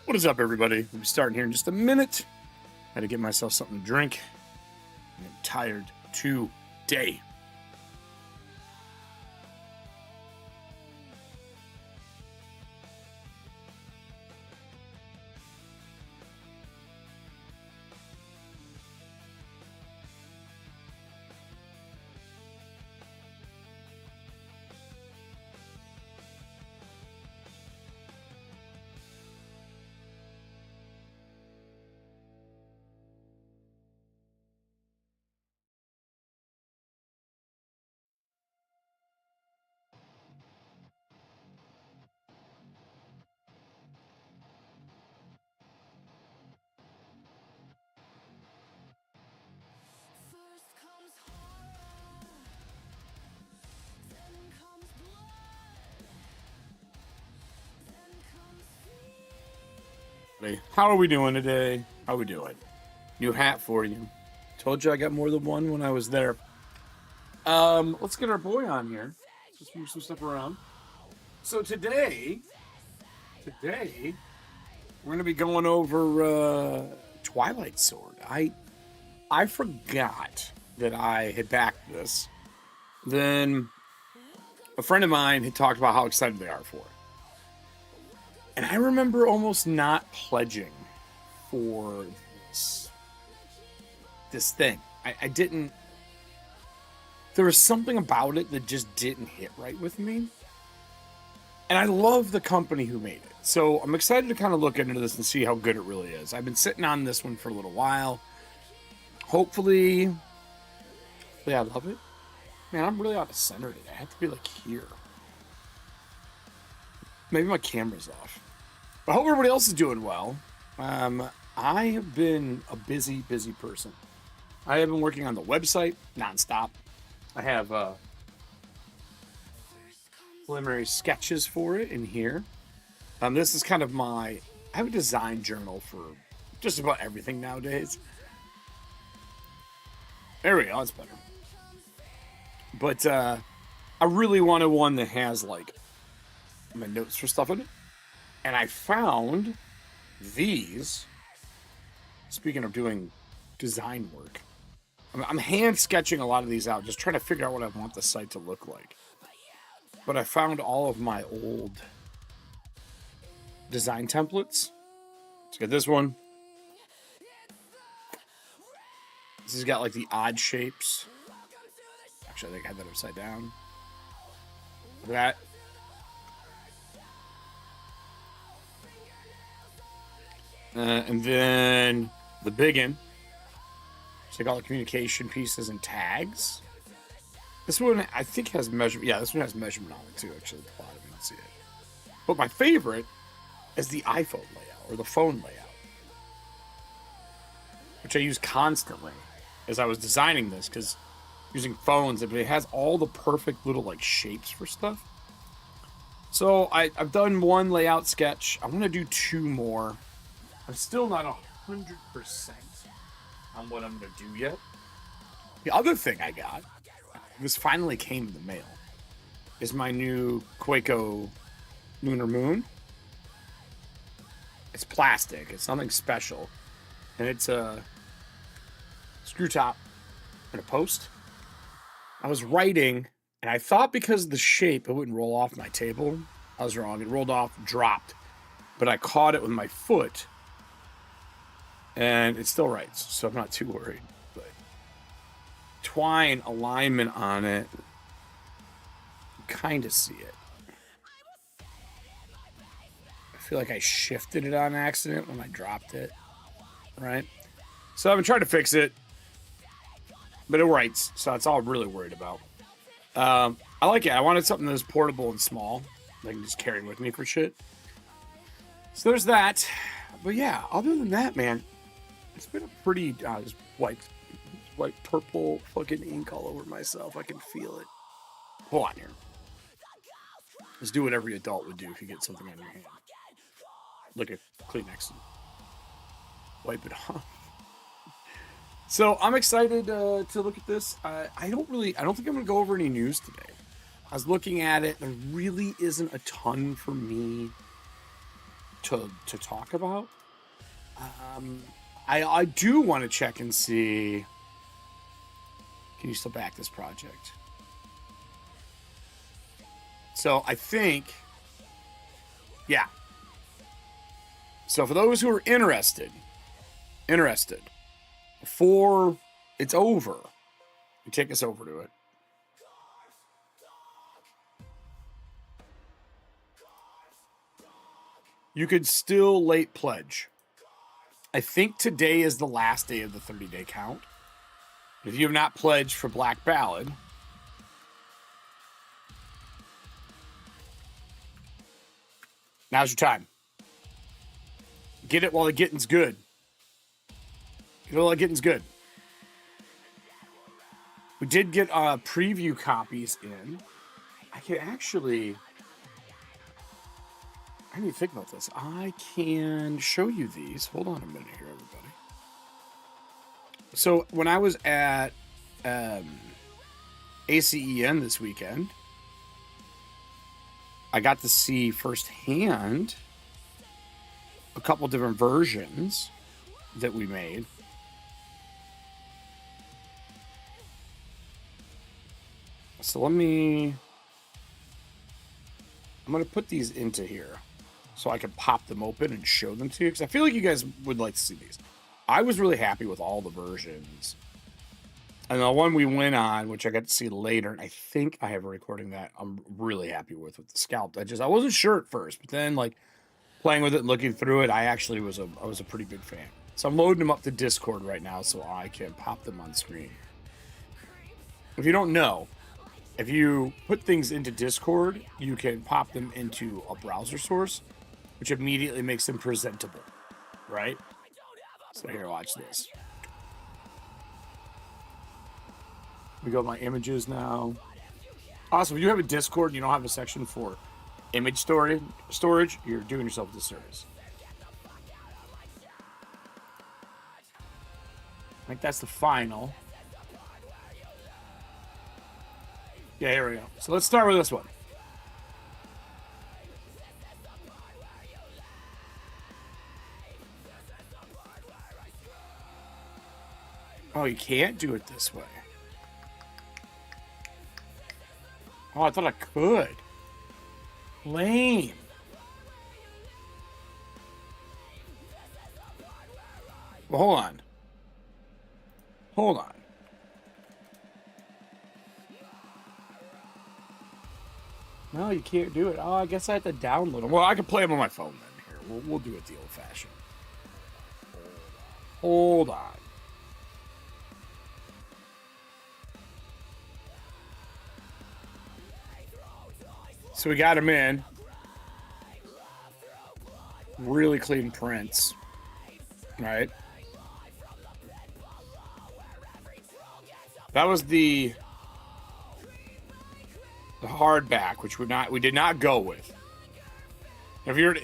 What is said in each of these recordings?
What is up, everybody? We'll be starting here in just a minute. Had to get myself something to drink. I'm tired today. How are we doing today? How are we doing? New hat for you. Told you I got more than one when I was there. Let's get our boy on here. Just move some stuff around. So today we're gonna be going over Twilight Sword. I forgot that I had backed this. Then a friend of mine had talked about how excited they are for it. And I remember almost not pledging for this thing. I didn't. There was something about it that just didn't hit right with me. And I love the company who made it. So I'm excited to kind of look into this and see how good it really is. I've been sitting on this one for a little while. Hopefully I love it. Man, I'm really out of center today. I have to be like here. Maybe my camera's off. I hope everybody else is doing well. I have been a busy person. I have been working on the website nonstop. I have preliminary sketches for it in here. This is kind of I have a design journal for just about everything nowadays. There we go, that's better. But I really wanted one that has like my notes for stuff in it. And I found these. Speaking of doing design work, I'm hand sketching a lot of these out, just trying to figure out what I want the site to look like. But I found all of my old design templates. Let's get this one. This has got like the odd shapes. Actually, I think I had that upside down. Look at that. And then the big one. So I got all the communication pieces and tags. This one, I think, has measurement. Yeah, this one has measurement on it too, actually. At the bottom, you can see it. But my favorite is the iPhone layout, or the phone layout, which I use constantly as I was designing this, because using phones, it has all the perfect little like shapes for stuff. So I've done one layout sketch. I'm going to do two more. I'm still not 100% on what I'm going to do yet. The other thing I got, this finally came in the mail, is my new Quaco Lunar Moon. It's plastic. It's nothing special. And it's a screw top and a post. I was writing, and I thought because of the shape, it wouldn't roll off my table. I was wrong. It rolled off, dropped. But I caught it with my foot. And it still writes, so I'm not too worried. But twine alignment on it, you kind of see it. I feel like I shifted it on accident when I dropped it, right? So I've been trying to fix it, but it writes, so that's all I'm really worried about. I like it. I wanted something that was portable and small, that I can just carry with me for shit. So there's that. But yeah, other than that, man, it's been a pretty just white purple fucking ink all over myself. I can feel it. Hold on here. Let's do what every adult would do if you get something on your hand. Look at Kleenex. Wipe it off. So I'm excited to look at this. I don't think I'm gonna go over any news today. I was looking at it. There really isn't a ton for me to talk about. I do want to check and see. Can you still back this project? So I think, yeah. So for those who are interested, before it's over, you take us over to it. You could still late pledge. I think today is the last day of the 30-day count. If you have not pledged for Black Ballad, now's your time. Get it while the getting's good. Get it while the getting's good. We did get preview copies in. I can actually... I need to think about this. I can show you these. Hold on a minute here, everybody. So when I was at ACEN this weekend, I got to see firsthand a couple different versions that we made. So I'm going to put these into here so I can pop them open and show them to you, because I feel like you guys would like to see these. I was really happy with all the versions. And the one we went on, which I got to see later, and I think I have a recording that I'm really happy with the scalped edges. I wasn't sure at first, but then like playing with it and looking through it, I actually was a pretty big fan. So I'm loading them up to Discord right now so I can pop them on screen. If you don't know, if you put things into Discord, you can pop them into a browser source, which immediately makes them presentable, right? So here, watch this. We go to my images now. Awesome. If you have a Discord and you don't have a section for image storage, you're doing yourself a disservice. I think that's the final. Yeah, here we go. So let's start with this one. Oh, you can't do it this way. Oh, I thought I could. Lame. Well, hold on. Hold on. No, you can't do it. Oh, I guess I have to download them. Well, I can play them on my phone then. Here, we'll do it the old-fashioned. Hold on. So we got them in. Really clean prints. Right? That was the hardback, which we did not go with. If you're,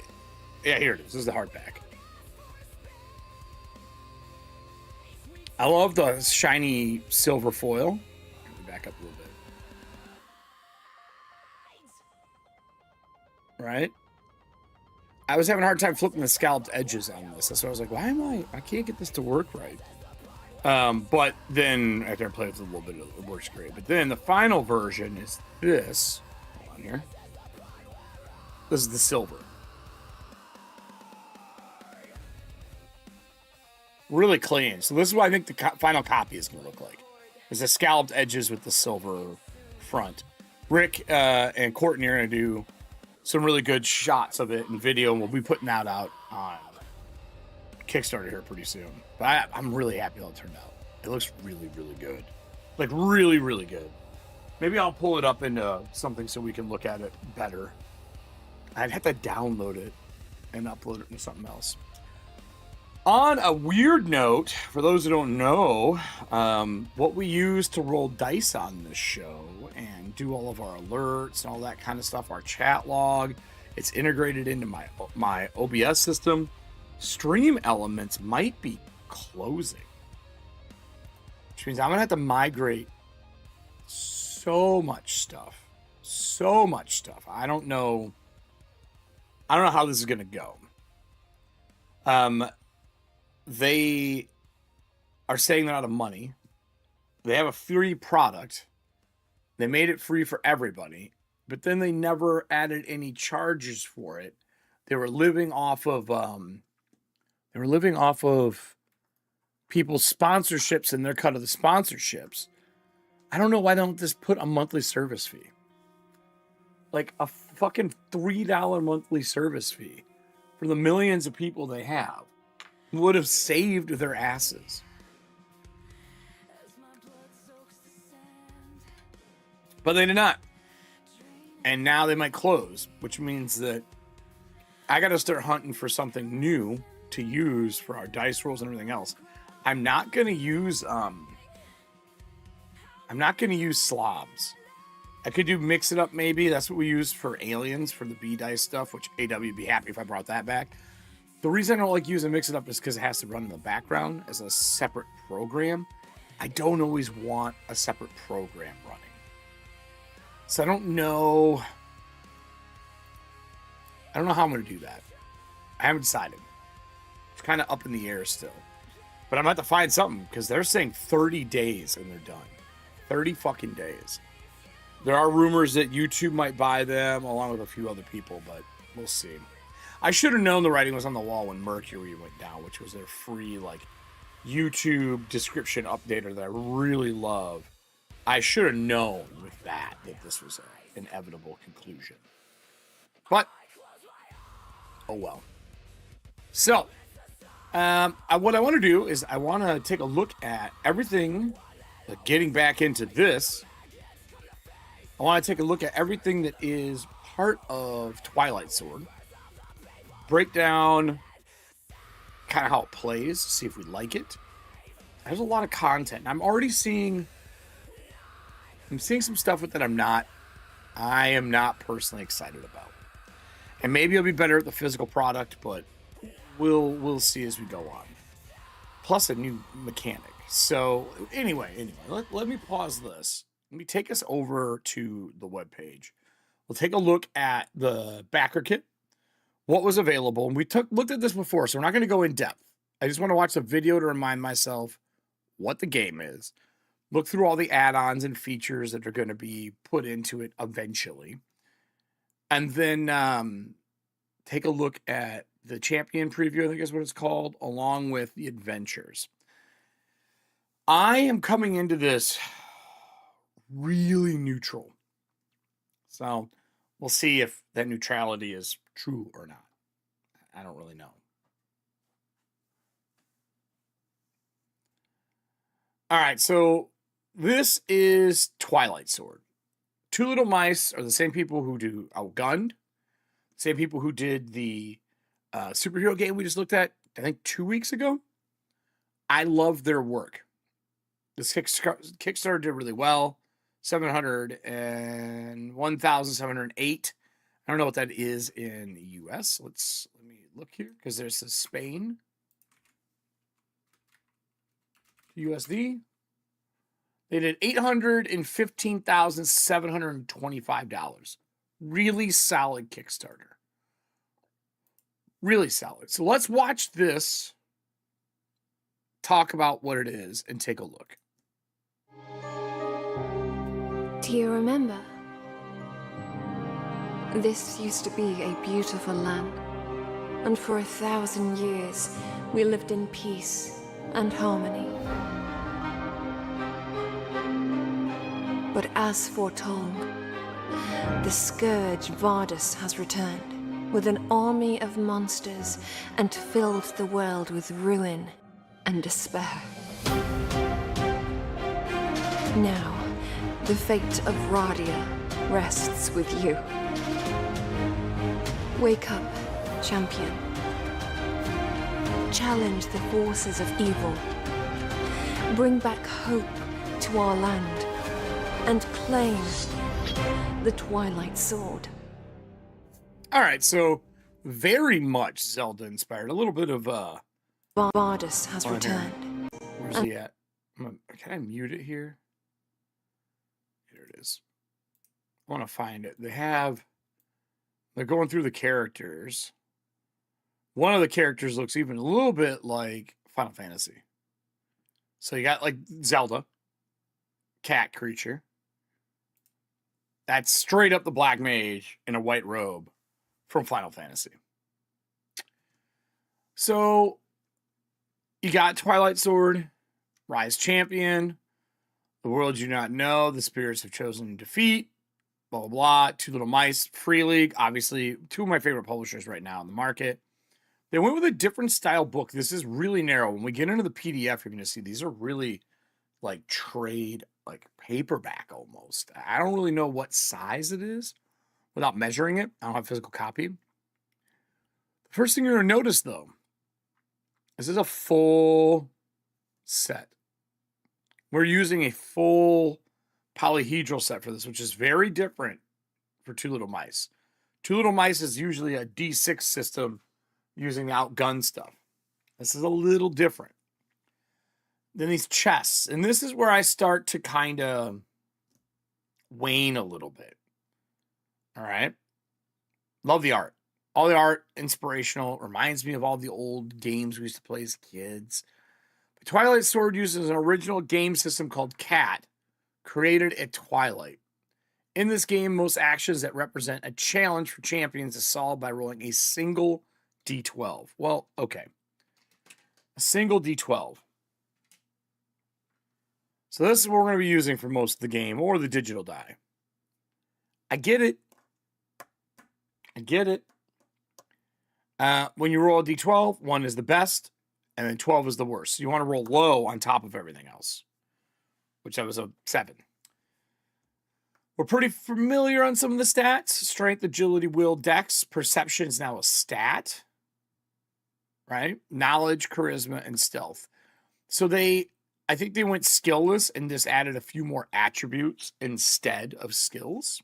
yeah, here it is. This is the hardback. I love the shiny silver foil. Let me back up a little bit. Right? I was having a hard time flipping the scalloped edges on this. So I was like, I can't get this to work right. But then after I played with it a little bit, it works great. But then the final version is this. Hold on here. This is the silver. Really clean. So this is what I think the final copy is going to look like. There's the scalloped edges with the silver front. Rick and Courtney are going to do some really good shots of it in video, and we'll be putting that out on Kickstarter here pretty soon. But I'm really happy how it turned out. It looks really, really good. Like, really, really good. Maybe I'll pull it up into something so we can look at it better. I'd have to download it and upload it into something else. On a weird note, for those who don't know, what we use to roll dice on this show and do all of our alerts and all that kind of stuff, our chat log, it's integrated into my OBS system. Stream Elements might be closing, which means I'm going to have to migrate so much stuff. I don't know how this is going to go. They are saying they're out of money. They have a free product. They made it free for everybody, but then they never added any charges for it. They were living off of people's sponsorships and their cut of the sponsorships. I don't know why they don't just put a monthly service fee. Like a fucking $3 monthly service fee for the millions of people they have would have saved their asses. But they did not. And now they might close, which means that I got to start hunting for something new to use for our dice rolls and everything else. I'm not going to use slobs. I could do mix it up maybe. That's what we use for aliens for the B dice stuff, which AW would be happy if I brought that back. The reason I don't like using mix it up is because it has to run in the background as a separate program. I don't always want a separate program running. So I don't know how I'm going to do that. I haven't decided. It's kind of up in the air still. But I'm going to have to find something because they're saying 30 days and they're done. 30 fucking days. There are rumors that YouTube might buy them along with a few other people, but we'll see. I should have known the writing was on the wall when Mercury went down, which was their free like YouTube description updater that I really love. I should have known with that this was an inevitable conclusion. But, oh well. So, what I want to do is I want to take a look at everything, getting back into this. I want to take a look at everything that is part of Twilight Sword. Break down kind of how it plays, see if we like it. There's a lot of content. I'm already seeing some stuff with that I am not personally excited about. And maybe it'll be better at the physical product, but we'll see as we go on. Plus a new mechanic. So anyway, let me pause this. Let me take us over to the webpage. We'll take a look at the backer kit, what was available. And we looked at this before, so we're not going to go in depth. I just want to watch the video to remind myself what the game is. Look through all the add-ons and features that are going to be put into it eventually. And then take a look at the champion preview, I think is what it's called, along with the adventures. I am coming into this really neutral. So we'll see if that neutrality is true or not. I don't really know. All right, so this is Twilight Sword. Two Little Mice are the same people who do Outgunned, same people who did the superhero game we just looked at, I think 2 weeks ago. I love their work. This Kickstarter did really well. 1,708. I don't know what that is in the US. Let me look here because there's a Spain. USD. They did $815,725. Really solid Kickstarter. Really solid. So let's watch this, talk about what it is, and take a look. Do you remember? This used to be a beautiful land, and for 1,000 years we lived in peace and harmony. But as foretold, the scourge Vardus has returned with an army of monsters and filled the world with ruin and despair. Now, the fate of Radia rests with you. Wake up, champion. Challenge the forces of evil. Bring back hope to our land and claim the Twilight Sword. All right, so very much Zelda-inspired. A little bit of Vardus has returned. Where's he at? Can I mute it here? Here it is. I want to find it. They're going through the characters. one of the characters looks even a little bit like Final Fantasy. So you got like Zelda, cat creature. That's straight up the black mage in a white robe from Final Fantasy. So you got Twilight Sword, Rise Champion, The World You Do Not Know, The Spirits Have Chosen to Defeat, blah, blah, blah. Two Little Mice, Free League, obviously two of my favorite publishers right now in the market. They went with a different style book. This is really narrow. When we get into the PDF, you're going to see these are really like trade, like paperback almost. I don't really know what size it is without measuring it. I don't have a physical copy. The first thing you're going to notice, though, is this is a full set. We're using a full polyhedral set for this, which is very different for Two Little Mice. Two Little Mice is usually a D6 system using outgun stuff. This is a little different. Then these chests. And this is where I start to kind of wane a little bit. All right. Love the art. All the art, inspirational. Reminds me of all the old games we used to play as kids. But Twilight Sword uses an original game system called CAT, created at Twilight. In this game, most actions that represent a challenge for champions is solved by rolling a single D12. Well, okay. A single D12. So this is what we're going to be using for most of the game, or the digital die. I get it. I get it. When you roll a D12, 1 is the best, and then 12 is the worst. So you want to roll low on top of everything else, which that was a 7. We're pretty familiar on some of the stats. Strength, agility, will, dex. Perception is now a stat, right? Knowledge, charisma, and stealth. So I think they went skillless and just added a few more attributes instead of skills.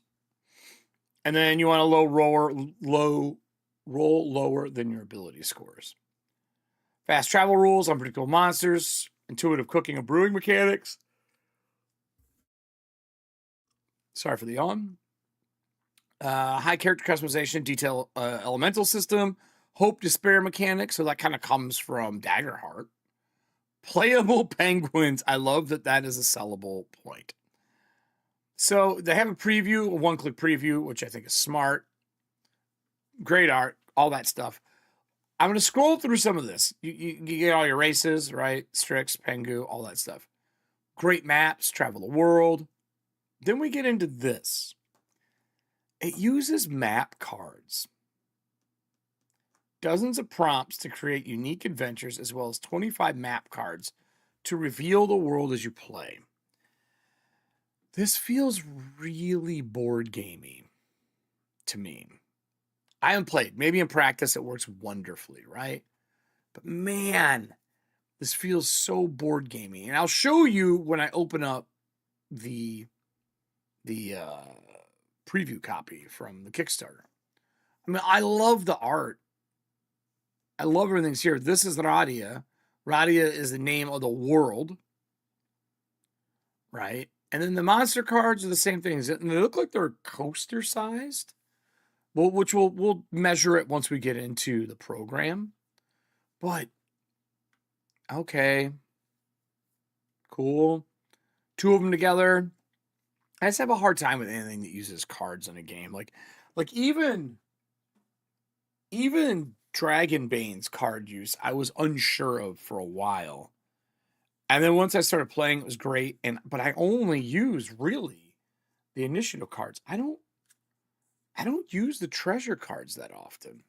And then you want a roll lower than your ability scores. Fast travel rules, unpredictable monsters, intuitive cooking and brewing mechanics. Sorry for the yawn. High character customization, detail elemental system, hope, despair mechanics. So that kind of comes from Daggerheart. Playable penguins. I love that is a sellable point. So they have a preview, a one-click preview, which I think is smart. Great art, all that stuff. I'm going to scroll through some of this. You get all your races, right? Strix, Pengu, all that stuff. Great maps, travel the world. Then we get into this. It uses map cards. Dozens of prompts to create unique adventures, as well as 25 map cards to reveal the world as you play. This feels really board gamey to me. I haven't played. Maybe in practice it works wonderfully, right? But man, this feels so board gamey. And I'll show you when I open up the preview copy from the Kickstarter. I mean, I love the art. I love everything's here. This is Radia. Radia is the name of the world, right? And then the monster cards are the same things. And they look like they're coaster sized. Well, which we'll measure it once we get into the program. But okay, cool. 2 of them together. I just have a hard time with anything that uses cards in a game. Like even Dragonbane's card use, I was unsure of for a while. And then once I started playing, it was great. But I only use really the initiative cards. I don't use the treasure cards that often.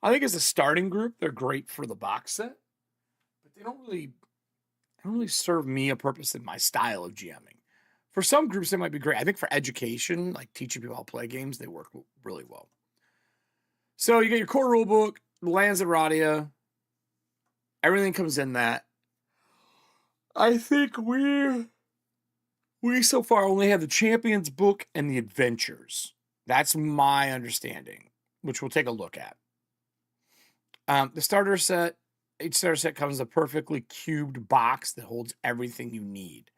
I think as a starting group, they're great for the box set, but they don't really serve me a purpose in my style of GMing. For some groups, they might be great. I think for education, like teaching people how to play games, they work really well. So you get your core rulebook, the Lands of Radia. Everything comes in that. I think we so far only have the Champions book and the Adventures. That's my understanding, which we'll take a look at. The starter set, each starter set comes in a perfectly cubed box that holds everything you need.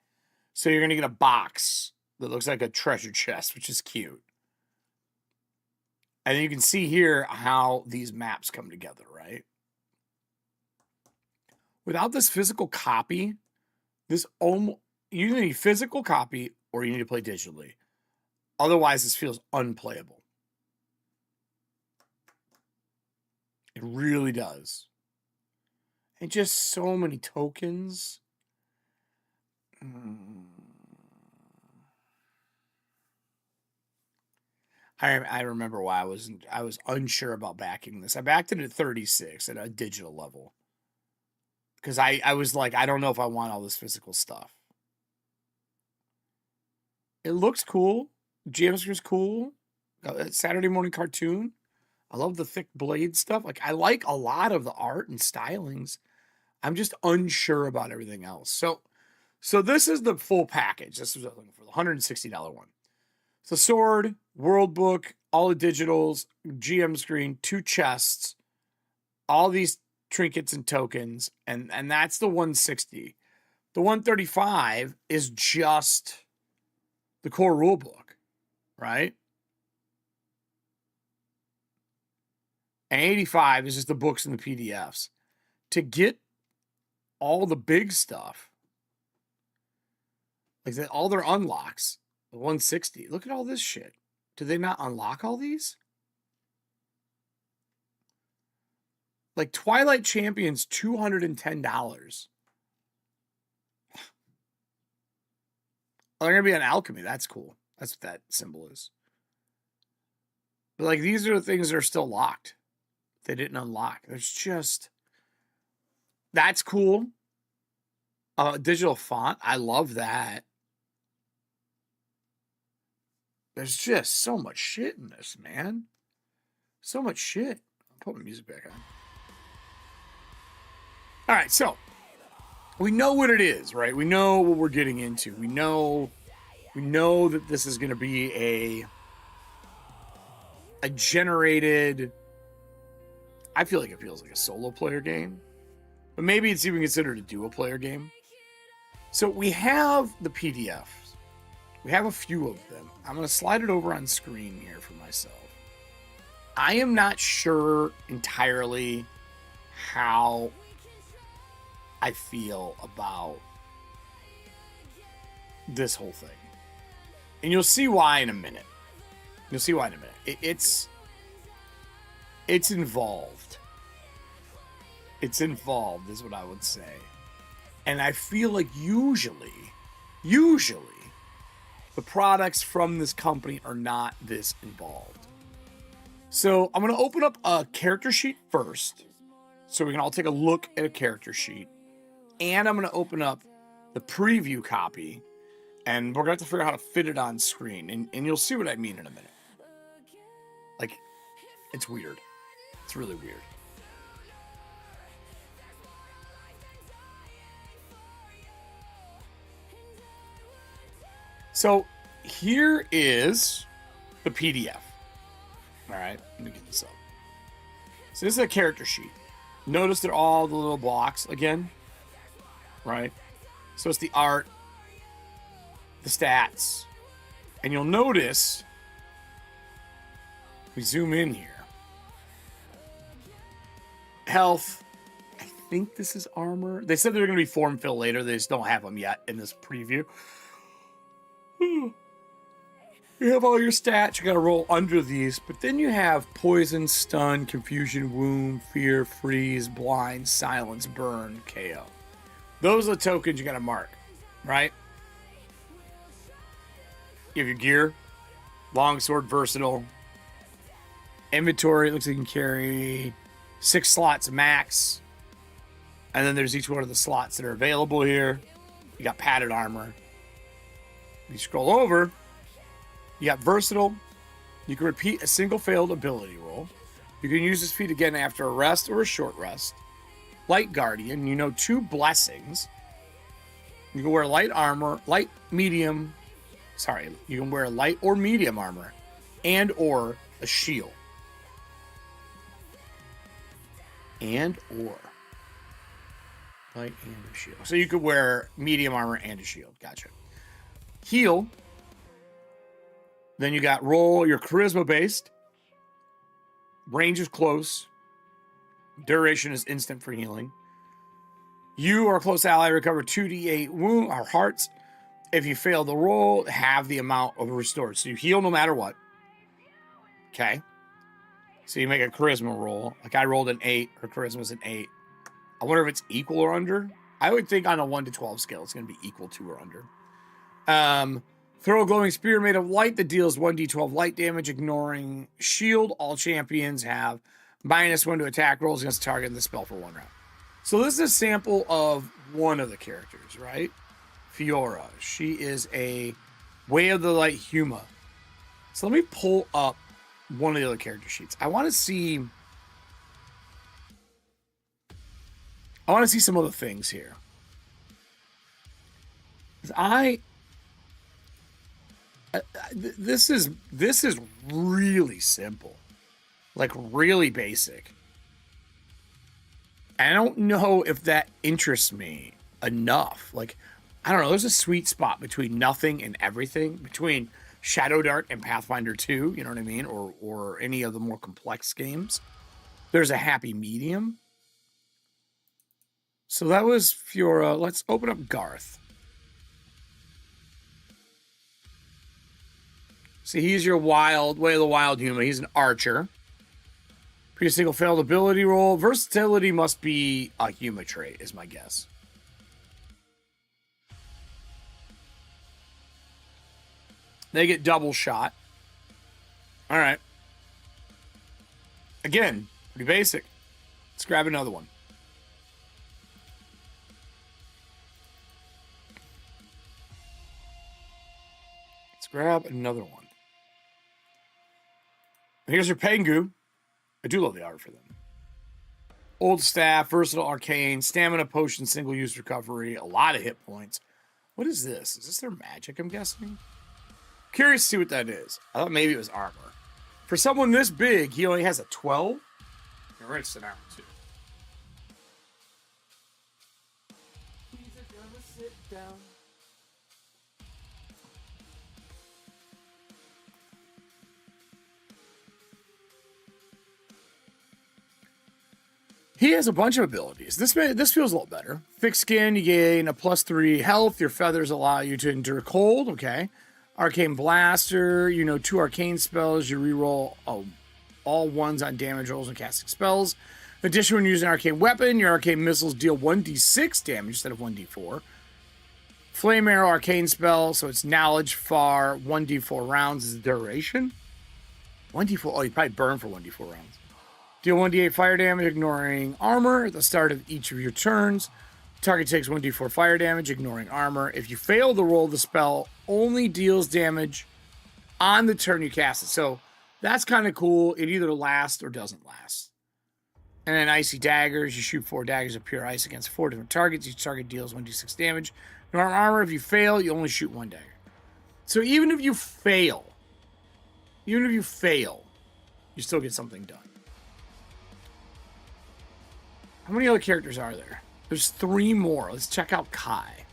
So you're going to get a box that looks like a treasure chest, which is cute. And you can see here how these maps come together, right? Without this physical copy, you need a physical copy or you need to play digitally. Otherwise, this feels unplayable. It really does. And just so many tokens. I remember why I was unsure about backing this. I backed it at 36 at a digital level. Because I was like, I don't know if I want all this physical stuff. It looks cool. Jamster's cool. Saturday morning cartoon. I love the thick blade stuff. Like, I like a lot of the art and stylings. I'm just unsure about everything else. So this is the full package. This was looking for the $160 one. So sword, world book, all the digitals, GM screen, 2 chests, all these trinkets and tokens, and that's the 160. The 135 is just the core rule book, right? And 85 is just the books and the PDFs. To get all the big stuff, like all their unlocks, the 160. Look at all this shit. Do they not unlock all these? Like Twilight Champions, $210. Oh, they're going to be on Alchemy. That's cool. That's what that symbol is. But like, these are the things that are still locked. They didn't unlock. There's just... That's cool. Digital font. I love that. There's just so much shit in this, man. So much shit. I'll put my music back on. All right, so we know what it is, right? We know what we're getting into. We know that this is going to be a generated... I feel like it feels like a solo player game. But maybe it's even considered a duo player game. So we have the PDFs. We have a few of them. I'm going to slide it over on screen here for myself. I am not sure entirely how I feel about this whole thing. And you'll see why in a minute. It's involved. It's involved is what I would say. And I feel like usually the products from this company are not this involved. So I'm going to open up a character sheet first, so we can all take a look at a character sheet. And I'm going to open up the preview copy, and we're going to have to figure out how to fit it on screen. And you'll see what I mean in a minute. Like, it's weird. It's really weird. So here is the PDF. All right, let me get this up. So this is a character sheet. Notice that all the little blocks again, right? So it's the art, the stats, and you'll notice, we zoom in here. Health, I think this is armor. They said they're going to be form fill later. They just don't have them yet in this preview. You have all your stats. You got to roll under these, but then you have poison, stun, confusion, wound, fear, freeze, blind, silence, burn, KO. Those are the tokens you got to mark, right? You have your gear, longsword, versatile, inventory. It looks like you can carry 6 slots max, and then there's each one of the slots that are available here. You got padded armor. You scroll over, you got versatile. You can repeat a single failed ability roll. You can use this feat again after a rest or a short rest. Light Guardian, 2 blessings. You can wear light armor, you can wear light or medium armor and or a shield. And or light and a shield. So you could wear medium armor and a shield. Gotcha. Heal. Then you got roll your charisma based. Range is close. Duration is instant for healing. You or a close ally recover 2d8 wound or hearts. If you fail the roll, have the amount of restored. So you heal no matter what. Okay. So you make a charisma roll. Like I rolled an 8, or charisma's an 8. I wonder if it's equal or under. I would think on a 1 to 12 scale, it's going to be equal to or under. Throw a glowing spear made of light that deals 1d12 light damage, ignoring shield. All champions have -1 to attack rolls against the target in the spell for 1 round. So this is a sample of one of the characters, right? Fiora. She is a Way of the Light Huma. So let me pull up one of the other character sheets. I want to see some other things here. This is really simple. Like really basic. I don't know if that interests me enough. Like, I don't know. There's a sweet spot between nothing and everything. Between Shadow Dart and Pathfinder 2, you know what I mean? Or any of the more complex games. There's a happy medium. So that was Fiora. Let's open up Garth. See, he's your Way of the Wild Huma. He's an archer. Pretty single failed ability roll. Versatility must be a Huma trait, is my guess. They get double shot. All right. Again, pretty basic. Let's grab another one. Let's grab another one. Here's your Pengu. I do love the art for them. Old staff, versatile arcane, stamina potion, single-use recovery, a lot of hit points. What is this? Is this their magic, I'm guessing? Curious to see what that is. I thought maybe it was armor. For someone this big, he only has a 12. You're right, sit down, too. Please, I'm gonna sit down. He has a bunch of abilities. This feels a little better. Thick skin, you gain a +3 health. Your feathers allow you to endure cold. Okay. Arcane Blaster, 2 arcane spells. You reroll all ones on damage rolls and casting spells. In addition, when using an arcane weapon, your arcane missiles deal 1d6 damage instead of 1d4. Flame Arrow arcane spell, so it's knowledge far. 1d4 rounds is the duration. 1d4, oh, you probably burn for 1d4 rounds. Deal 1d8 fire damage, ignoring armor at the start of each of your turns. Target takes 1d4 fire damage, ignoring armor. If you fail to roll, the spell only deals damage on the turn you cast it. So that's kind of cool. It either lasts or doesn't last. And then Icy Daggers. You shoot 4 daggers of pure ice against 4 different targets. Each target deals 1d6 damage. Normal armor, if you fail, you only shoot 1 dagger. So even if you fail, you still get something done. How many other characters are there? There's 3 more. Let's check out Kai.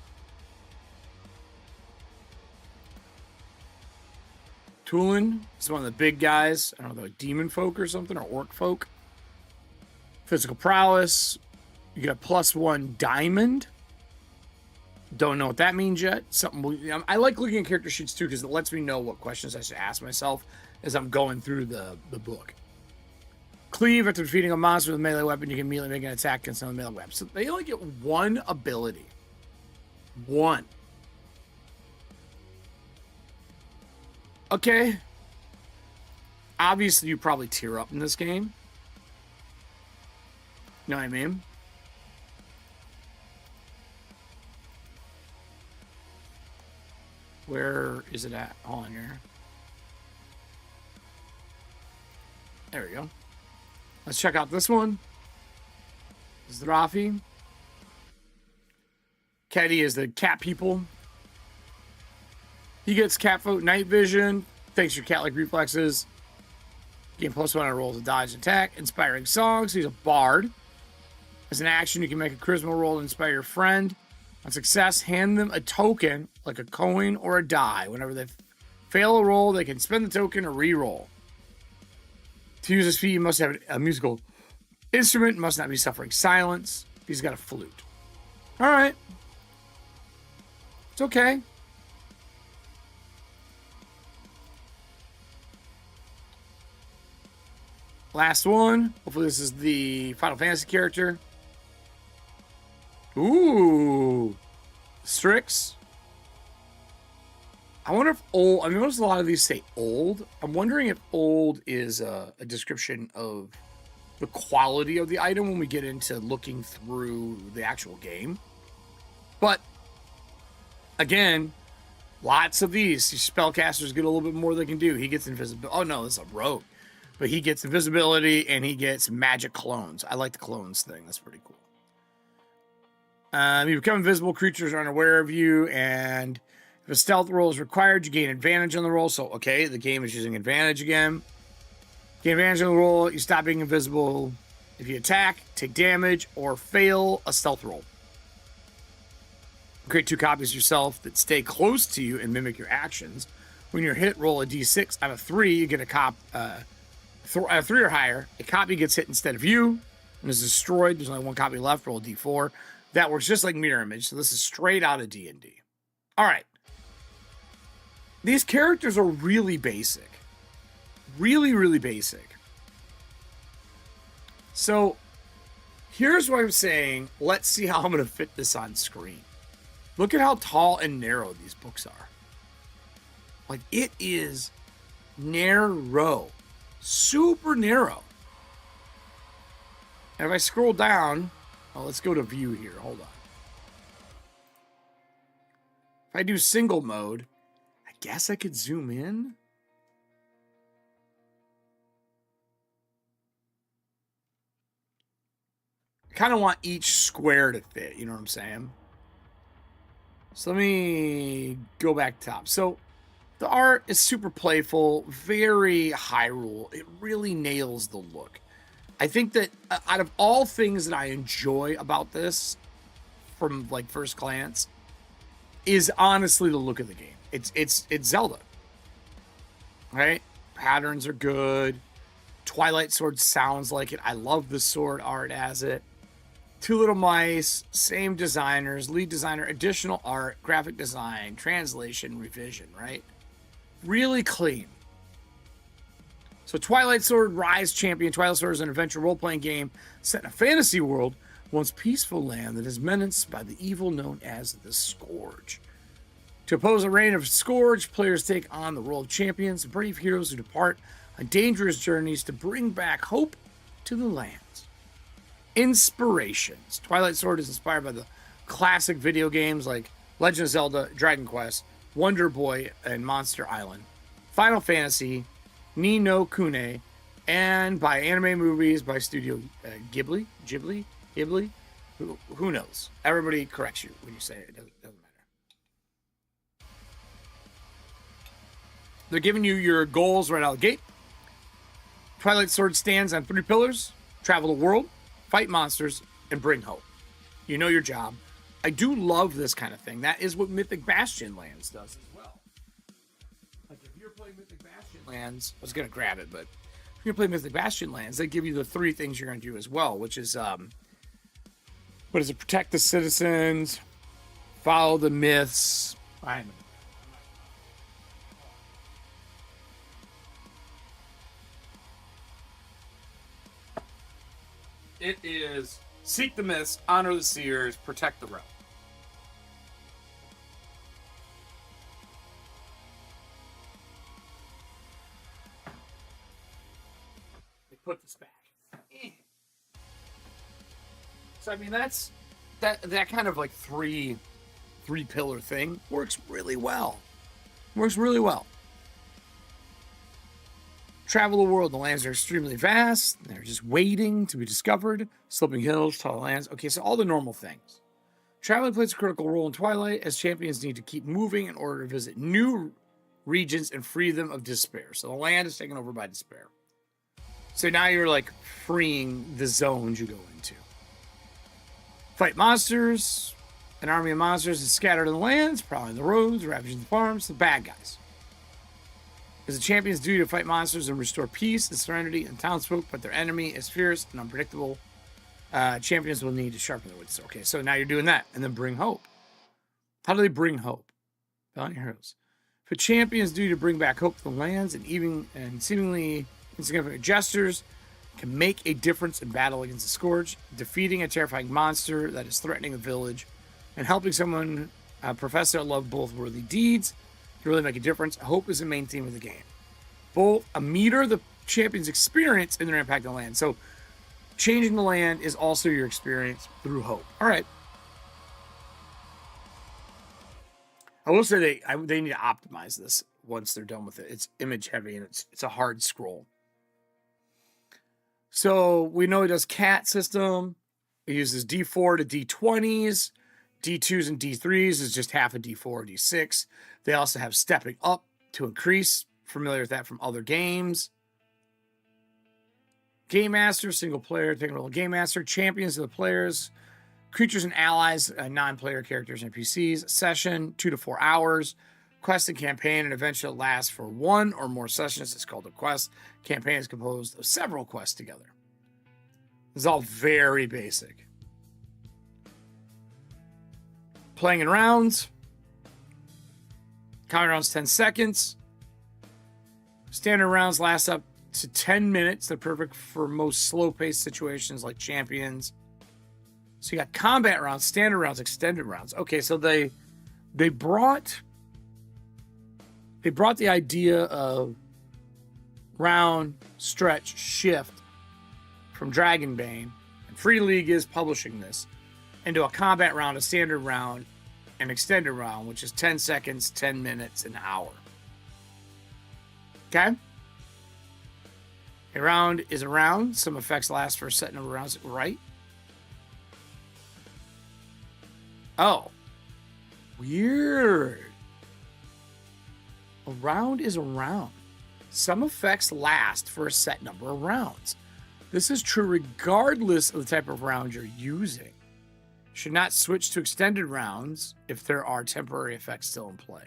Tulin is one of the big guys. I don't know, demon folk or something, or orc folk. Physical prowess. You got +1 diamond. Don't know what that means yet. I like looking at character sheets too, because it lets me know what questions I should ask myself as I'm going through the book. Cleave, after defeating a monster with a melee weapon, you can immediately make an attack against another melee weapon. So they only get 1 ability. 1. Okay. Obviously, you probably tear up in this game. You know what I mean? Where is it at? Hold on here. There we go. Let's check out this one. Zdrafi. Caddy is the cat people. He gets cat foot night vision. Thanks to your cat-like reflexes. Gain +1 on rolls of dodge and attack. Inspiring songs. He's a bard. As an action, you can make a charisma roll to inspire your friend. On success, hand them a token, like a coin or a die. Whenever they fail a roll, they can spend the token or re-roll. To use this feat, you must have a musical instrument, must not be suffering silence. He's got a flute. All right. It's okay. Last one. Hopefully this is the Final Fantasy character. Ooh. Strix. I wonder if old... I mean, notice a lot of these say old. I'm wondering if old is a description of the quality of the item when we get into looking through the actual game. But, again, lots of these spellcasters get a little bit more they can do. He gets invisibility. Oh, no, this is a rogue. But he gets invisibility and he gets magic clones. I like the clones thing. That's pretty cool. You become invisible. Creatures are unaware of you. And if a stealth roll is required, you gain advantage on the roll. So, okay, the game is using advantage again. Gain advantage on the roll. You stop being invisible if you attack, take damage, or fail a stealth roll. Create 2 copies of yourself that stay close to you and mimic your actions. When you're hit, roll a d6. Out of 3, you get a 3 or higher. A copy gets hit instead of you and is destroyed. There's only 1 copy left. Roll a d4. That works just like Mirror Image. So this is straight out of D&D. All right. These characters are really basic. Really, really basic. So here's what I'm saying. Let's see how I'm going to fit this on screen. Look at how tall and narrow these books are. Like, it is narrow. Super narrow. And if I scroll down, well, let's go to view here. Hold on. If I do single mode, I guess I could zoom in. I kind of want each square to fit, you know what I'm saying? So let me go back top. So the art is super playful, very Hyrule. It really nails the look. I think that out of all things that I enjoy about this, from like first glance, is honestly the look of the game. It's Zelda, right? Patterns are good. Twilight Sword sounds like it. I love the sword art as it. Two Little Mice, same designers, lead designer, additional art, graphic design, translation, revision, right? Really clean. So Twilight Sword Rise Champion. Twilight Sword is an adventure role-playing game set in a fantasy world, once peaceful land that is menaced by the evil known as the Scourge. To oppose the reign of Scourge, players take on the role of champions, brave heroes who depart on dangerous journeys to bring back hope to the lands. Inspirations. Twilight Sword is inspired by the classic video games like Legend of Zelda, Dragon Quest, Wonder Boy, and Monster Island, Final Fantasy, Ni no Kune, and by anime movies by Studio Ghibli. Who knows? Everybody corrects you when you say it. It doesn't matter. They're giving you your goals right out of the gate. Twilight Sword stands on 3 pillars: travel the world, fight monsters, and bring hope. You know your job. I do love this kind of thing. That is what Mythic Bastion Lands does as well. Like if you're playing Mythic Bastion Lands, I was going to grab it, but if you're playing Mythic Bastion Lands, they give you the 3 things you're going to do as well, which is, what is it? Protect the citizens, follow the myths. It is seek the myths, honor the seers, protect the realm. They put this back. So I mean that's that kind of like three pillar thing works really well. Works really well. Travel the world. The lands are extremely vast. They're just waiting to be discovered. Sloping hills, tall lands. Okay, so all the normal things. Traveling plays a critical role in Twilight, as champions need to keep moving in order to visit new regions and free them of despair. So the land is taken over by despair. So now you're like freeing the zones you go into. Fight monsters. An army of monsters is scattered in the lands, prowling the roads, ravaging the farms, the bad guys. It's a champion's duty to fight monsters and restore peace and serenity in townsfolk, but their enemy is fierce and unpredictable. Champions will need to sharpen their wits. Okay, so now you're doing that. And then bring hope. How do they bring hope? Valiant heroes. For champions' duty to bring back hope to the lands and seemingly insignificant gestures can make a difference in battle against the Scourge, defeating a terrifying monster that is threatening a village, and helping someone profess their love both worthy deeds can really make a difference. Hope is the main theme of the game. Both a meter the champions experience and their impact on the land. So changing the land is also your experience through hope. All right. I will say they need to optimize this once they're done with it. It's image heavy and it's a hard scroll. So we know it does cat system. It uses D4 to D20s. D2s and D3s is just half a D4 or D6. They also have stepping up to increase. Familiar with that from other games. Game Master, single player, taking a role of Game Master. Champions of the players. Creatures and allies, non-player characters and NPCs. Session, 2 to 4 hours. Quest and campaign, and eventually lasts for 1 or more sessions. It's called a quest. Campaign is composed of several quests together. This is all very basic. Playing in rounds. Counting rounds 10 seconds. Standard rounds last up to 10 minutes. They're perfect for most slow-paced situations like champions. So you got combat rounds, standard rounds, extended rounds. Okay, so they brought the idea of round, stretch, shift from Dragonbane, and Free League is publishing this, into a combat round, a standard round, an extended round, which is 10 seconds, 10 minutes, an hour. Okay? A round is a round. Some effects last for a set number of rounds. Right? Oh. Weird. A round is a round. Some effects last for a set number of rounds. This is true regardless of the type of round you're using. Should not switch to extended rounds if there are temporary effects still in play.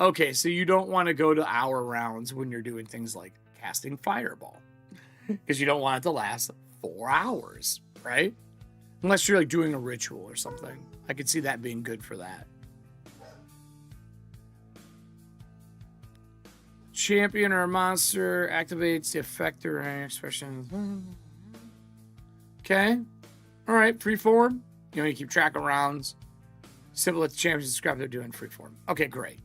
Okay, so you don't want to go to hour rounds when you're doing things like casting Fireball. Because you don't want it to last 4 hours, right? Unless you're like doing a ritual or something. I could see that being good for that. Champion or a monster activates the effect or expression. Okay. All right, freeform. You know, you keep track of rounds. Simple, let the champions describe what they're doing freeform. Okay, great.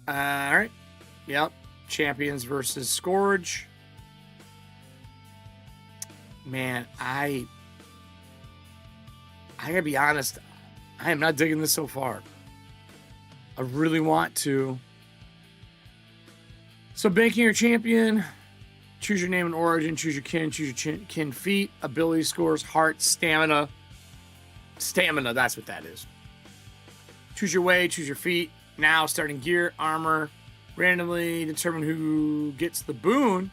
All right. Yep. Champions versus Scourge. Man, I gotta be honest. I am not digging this so far. I really want to. So, banking your champion. Choose your name and origin. Choose your kin. Choose your kin feat. Ability scores. Heart. Stamina. Stamina, that's what that is. Choose your way. Choose your feat. Now, starting gear. Armor. Randomly determine who gets the boon.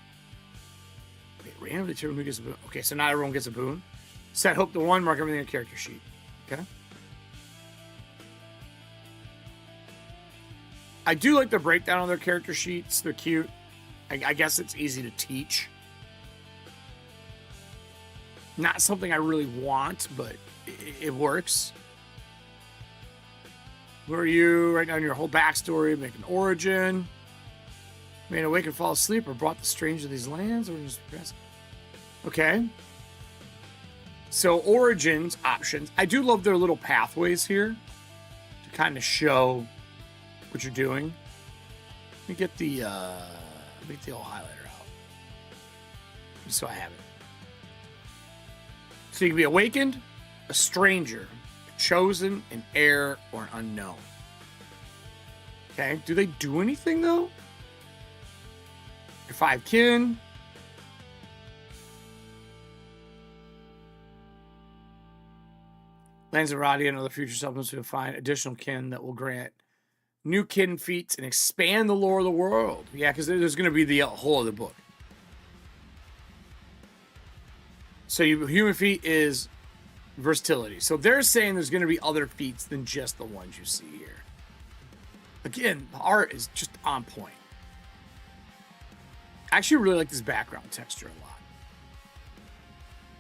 Wait, randomly determine who gets the boon. Okay, so not everyone gets a boon. Set hope to 1. Mark everything on the character sheet. Okay. I do like the breakdown on their character sheets. They're cute. I guess it's easy to teach. Not something I really want, but it works. Who are you? Write down your whole backstory. Make an origin. Made awake and fall asleep, or brought the strange to these lands, or just progress. Okay. So origins options. I do love their little pathways here to kind of show what you're doing. Let me get the old highlighter out, just so I have it. So you can be awakened, a stranger, a chosen, an heir, or an unknown. Okay, do they do anything though? Your 5 kin. Lands of Radia and other future supplements will find additional kin that will grant new kin feats and expand the lore of the world. Yeah, because there's going to be the whole other book. So human feat is versatility. So they're saying there's going to be other feats than just the ones you see here. Again, the art is just on point. I actually really like this background texture a lot.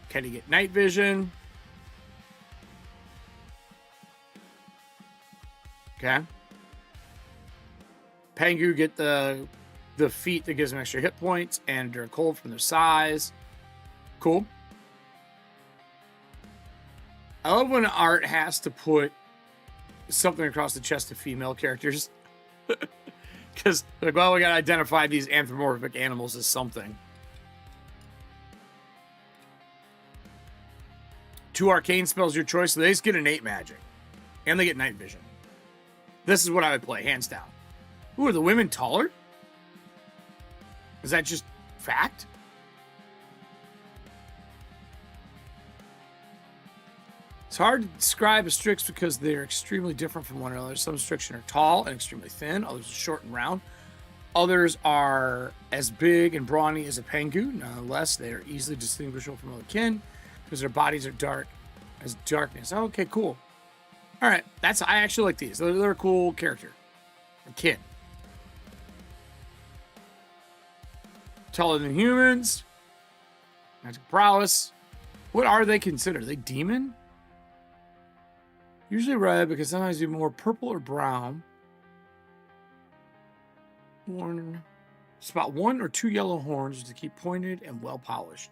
Can you get night vision? Okay. Pengu get the feet that gives them extra hit points and endure cold from their size. Cool. I love when art has to put something across the chest of female characters. Because, like, well, we gotta identify these anthropomorphic animals as something. 2 arcane spells your choice, so they just get innate magic. And they get night vision. This is what I would play, hands down. Ooh, are the women taller? Is that just fact? It's hard to describe a Strix because they're extremely different from one another. Some Strixen are tall and extremely thin. Others are short and round. Others are as big and brawny as a Pengu. Nonetheless, they are easily distinguishable from other kin because their bodies are dark as darkness. Oh, okay, cool. All right, I actually like these. They're a cool character. A kin. Taller than humans. Magic prowess. What are they considered? Are they demon? Usually red, because sometimes they're more purple or brown. Spot 1 or 2 yellow horns to keep pointed and well polished.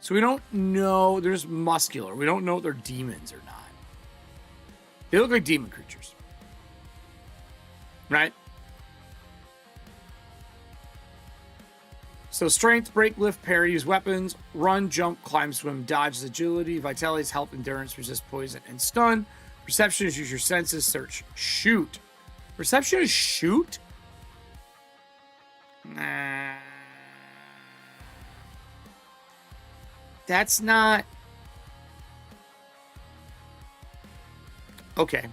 So we don't know. They're just muscular. We don't know if they're demons or not. They look like demon creatures. Right? So strength, break, lift, parry, use weapons, run, jump, climb, swim, dodge, agility, vitality, health, endurance, resist poison, and stun. Perception is use your senses, search, shoot. Perception is shoot? Nah. That's not... Okay.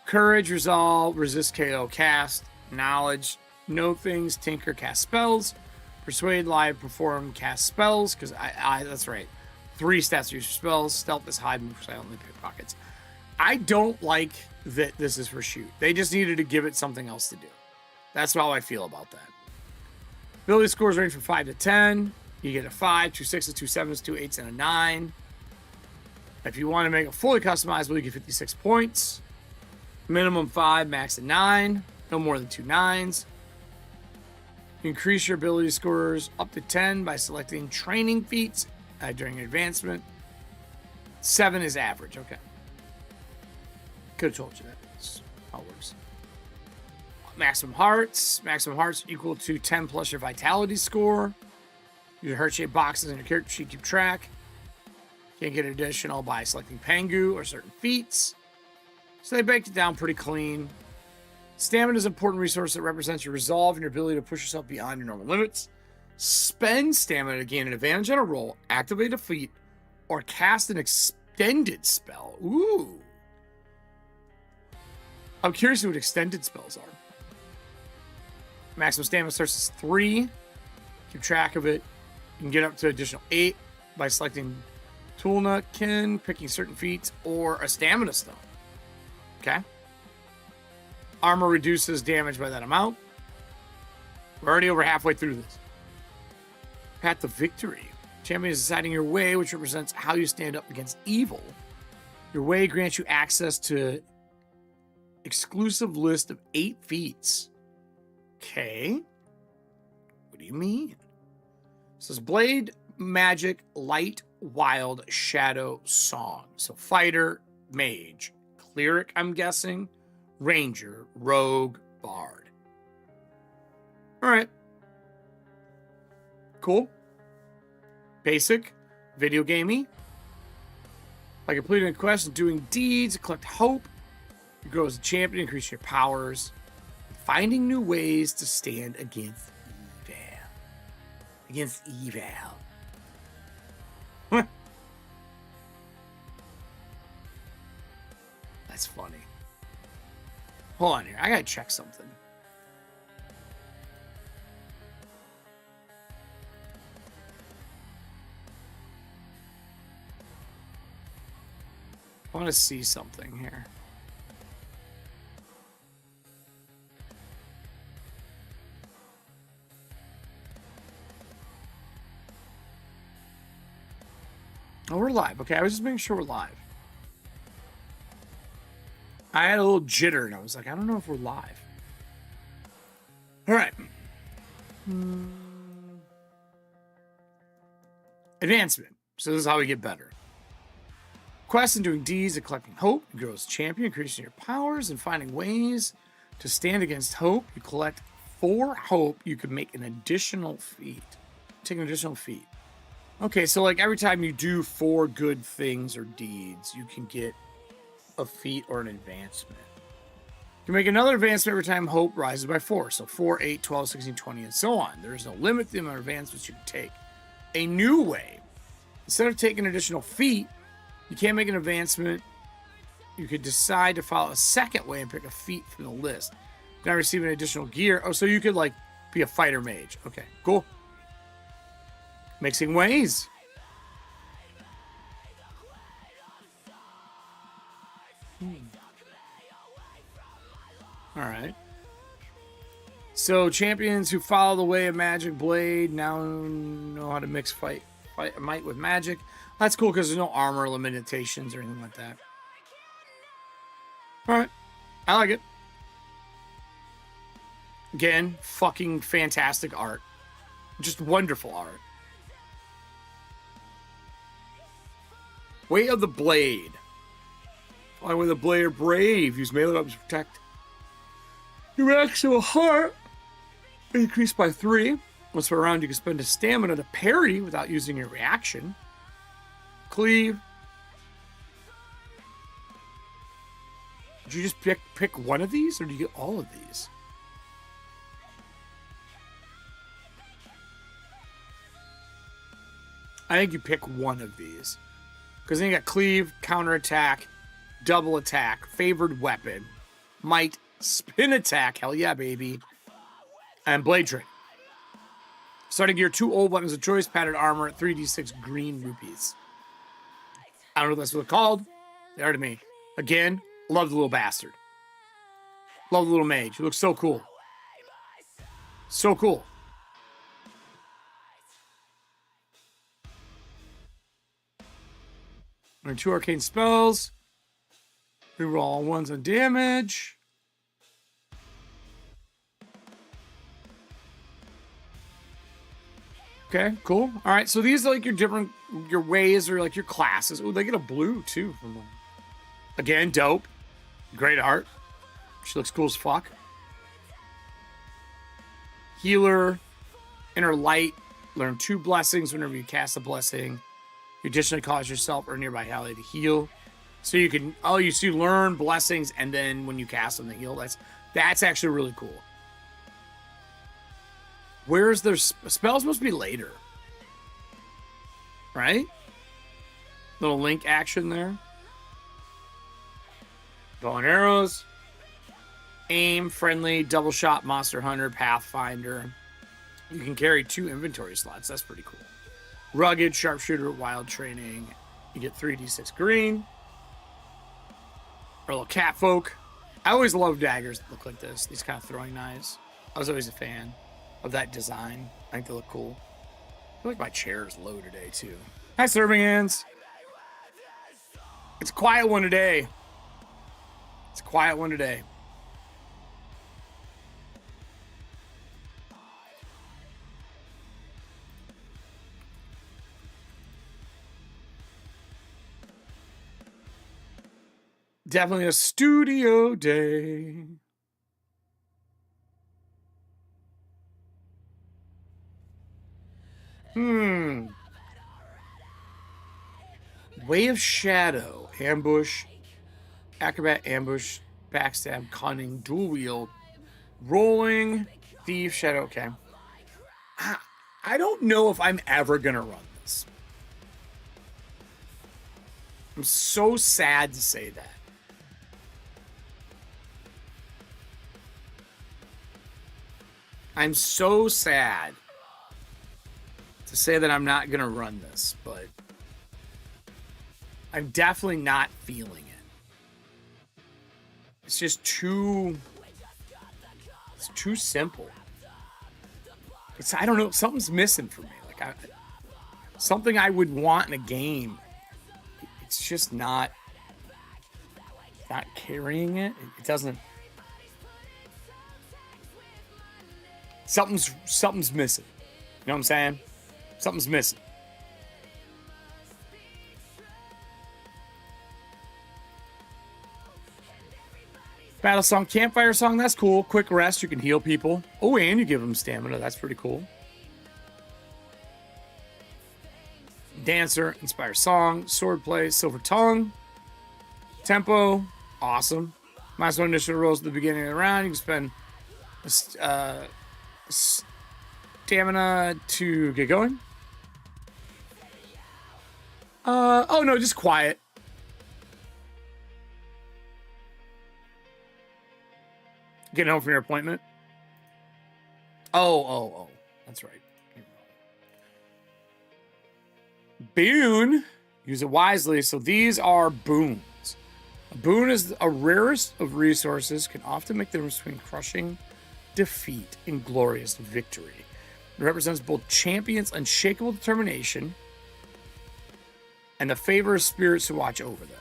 Courage, resolve, resist KO, cast, knowledge, know things, tinker, cast spells, persuade, lie, perform, cast spells, because I that's right. 3 stats to use your spells, stealth is hide, move silently, pickpockets. I don't like that this is for shoot. They just needed to give it something else to do. That's how I feel about that. Ability scores range from 5 to 10. You get a 5, 2 6s, 2 7s, 2 8s, and a 9. If you want to make it fully customizable, you get 56 points. Minimum 5, max at 9. No more than 2 9s. You increase your ability scores up to 10 by selecting training feats during advancement. 7 is average. Okay. Could have told you that. That's how it works. Maximum hearts. Maximum hearts equal to 10 plus your vitality score. Your heart-shaped boxes in your character sheet keep track. Can't get additional by selecting Pengu or certain feats. So they baked it down pretty clean. Stamina is an important resource that represents your resolve and your ability to push yourself beyond your normal limits. Spend stamina to gain an advantage on a roll, activate a feat, or cast an extended spell. Ooh. I'm curious what extended spells are. Maximum stamina starts as 3. Keep track of it. You can get up to additional 8 by selecting Tulna Kin, picking certain feats, or a stamina stone. Okay. Armor reduces damage by that amount. We're already over halfway through this. Path to victory. Champion is deciding your way, which represents how you stand up against evil. Your way grants you access to exclusive list of 8 feats. Okay. What do you mean? It says Blade, Magic, Light, Wild, Shadow, Song. So Fighter, Mage, Cleric, I'm guessing, Ranger, Rogue, Bard. All right. Cool. Basic. Video gamey. By completing a quest and doing deeds, collect hope. You grow as a champion, increase your powers. Finding new ways to stand against evil. Against evil. That's funny. Hold on here. I gotta check something. I want to see something here. Oh, we're live. Okay, I was just making sure we're live. I had a little jitter, and I was like, I don't know if we're live. All right. Advancement. So this is how we get better. Quests and doing deeds and collecting hope. You grow as a champion, increasing your powers and finding ways to stand against hope. You collect 4 hope. You can make an additional feat. Take an additional feat. Okay, so like every time you do 4 good things or deeds, you can get a feat or an advancement. You can make another advancement every time hope rises by 4. So 4, 8, 12, 16, 20, and so on. There is no limit to the amount of advancements you can take. A new way. Instead of taking an additional feat, you can't make an advancement. You could decide to follow a second way and pick a feat from the list. Now receiving additional gear. Oh, so you could like be a fighter mage. Okay, cool. Mixing ways. All right. So champions who follow the way of Magic Blade now know how to mix might with magic. That's cool because there's no armor limitations or anything like that. All right. I like it. Again, fucking fantastic art. Just wonderful art. Way of the Blade. Fly with the blade are brave. Use melee weapons to protect. Your maximum heart increased by 3. Once per round, you can spend a stamina to parry without using your reaction. Cleave. Did you just pick one of these, or do you get all of these? I think you pick one of these. Because then you got cleave, counterattack, double attack, favored weapon, might, spin attack, hell yeah, baby, and blade trade. Starting gear, 2 old weapons of choice, padded armor, 3d6 green rupees. I don't know what that's what it's called. They are to me. Again, love the little bastard. Love the little mage. He looks so cool. So cool. Learn 2 arcane spells. Reroll all 1s on damage. Okay, cool. All right, so these are like your ways or like your classes. Oh, they get a blue too from them. Again, dope. Great art. She looks cool as fuck. Healer. Inner light. Learn 2 blessings whenever you cast a blessing. You additionally cause yourself or nearby ally to heal. So you can, you learn blessings and then when you cast them, they heal. That's actually really cool. Where's their spells? Supposed to be later, right? Little link action there. Bow and arrows. Aim, friendly, double shot, monster hunter, pathfinder. You can carry 2 inventory slots. That's pretty cool. Rugged, sharpshooter, wild training. You get 3d6 green. Or little cat folk. I always love daggers that look like this. These kind of throwing knives. I was always a fan of that design. I think they look cool. I feel like my chair is low today, too. Hi, serving hands. It's a quiet one today. It's a quiet one today. Definitely a studio day. Way of Shadow. Ambush. Acrobat, ambush, backstab, cunning, dual wield, rolling, thief, shadow. Okay. I don't know if I'm ever going to run this. I'm so sad to say that. I'm so sad to say that I'm not going to run this, but I'm definitely not feeling it. It's just it's too simple. I don't know, something's missing for me. Like something I would want in a game just not carrying it. It doesn't. Something's missing. You know what I'm saying? Something's missing. Battle song, campfire song, that's cool. Quick rest, you can heal people. Oh, and you give them stamina, that's pretty cool. Dancer, inspire song, sword play, silver tongue. Tempo, awesome. Milestone initial rolls at the beginning of the round. You can spend stamina to get going. Oh no, just quiet. Getting home from your appointment. Oh. That's right. Boon. Use it wisely. So these are boons. A boon is a rarest of resources, can often make the difference between crushing defeat and glorious victory. It represents both champions' unshakable determination and the favor of spirits who watch over them.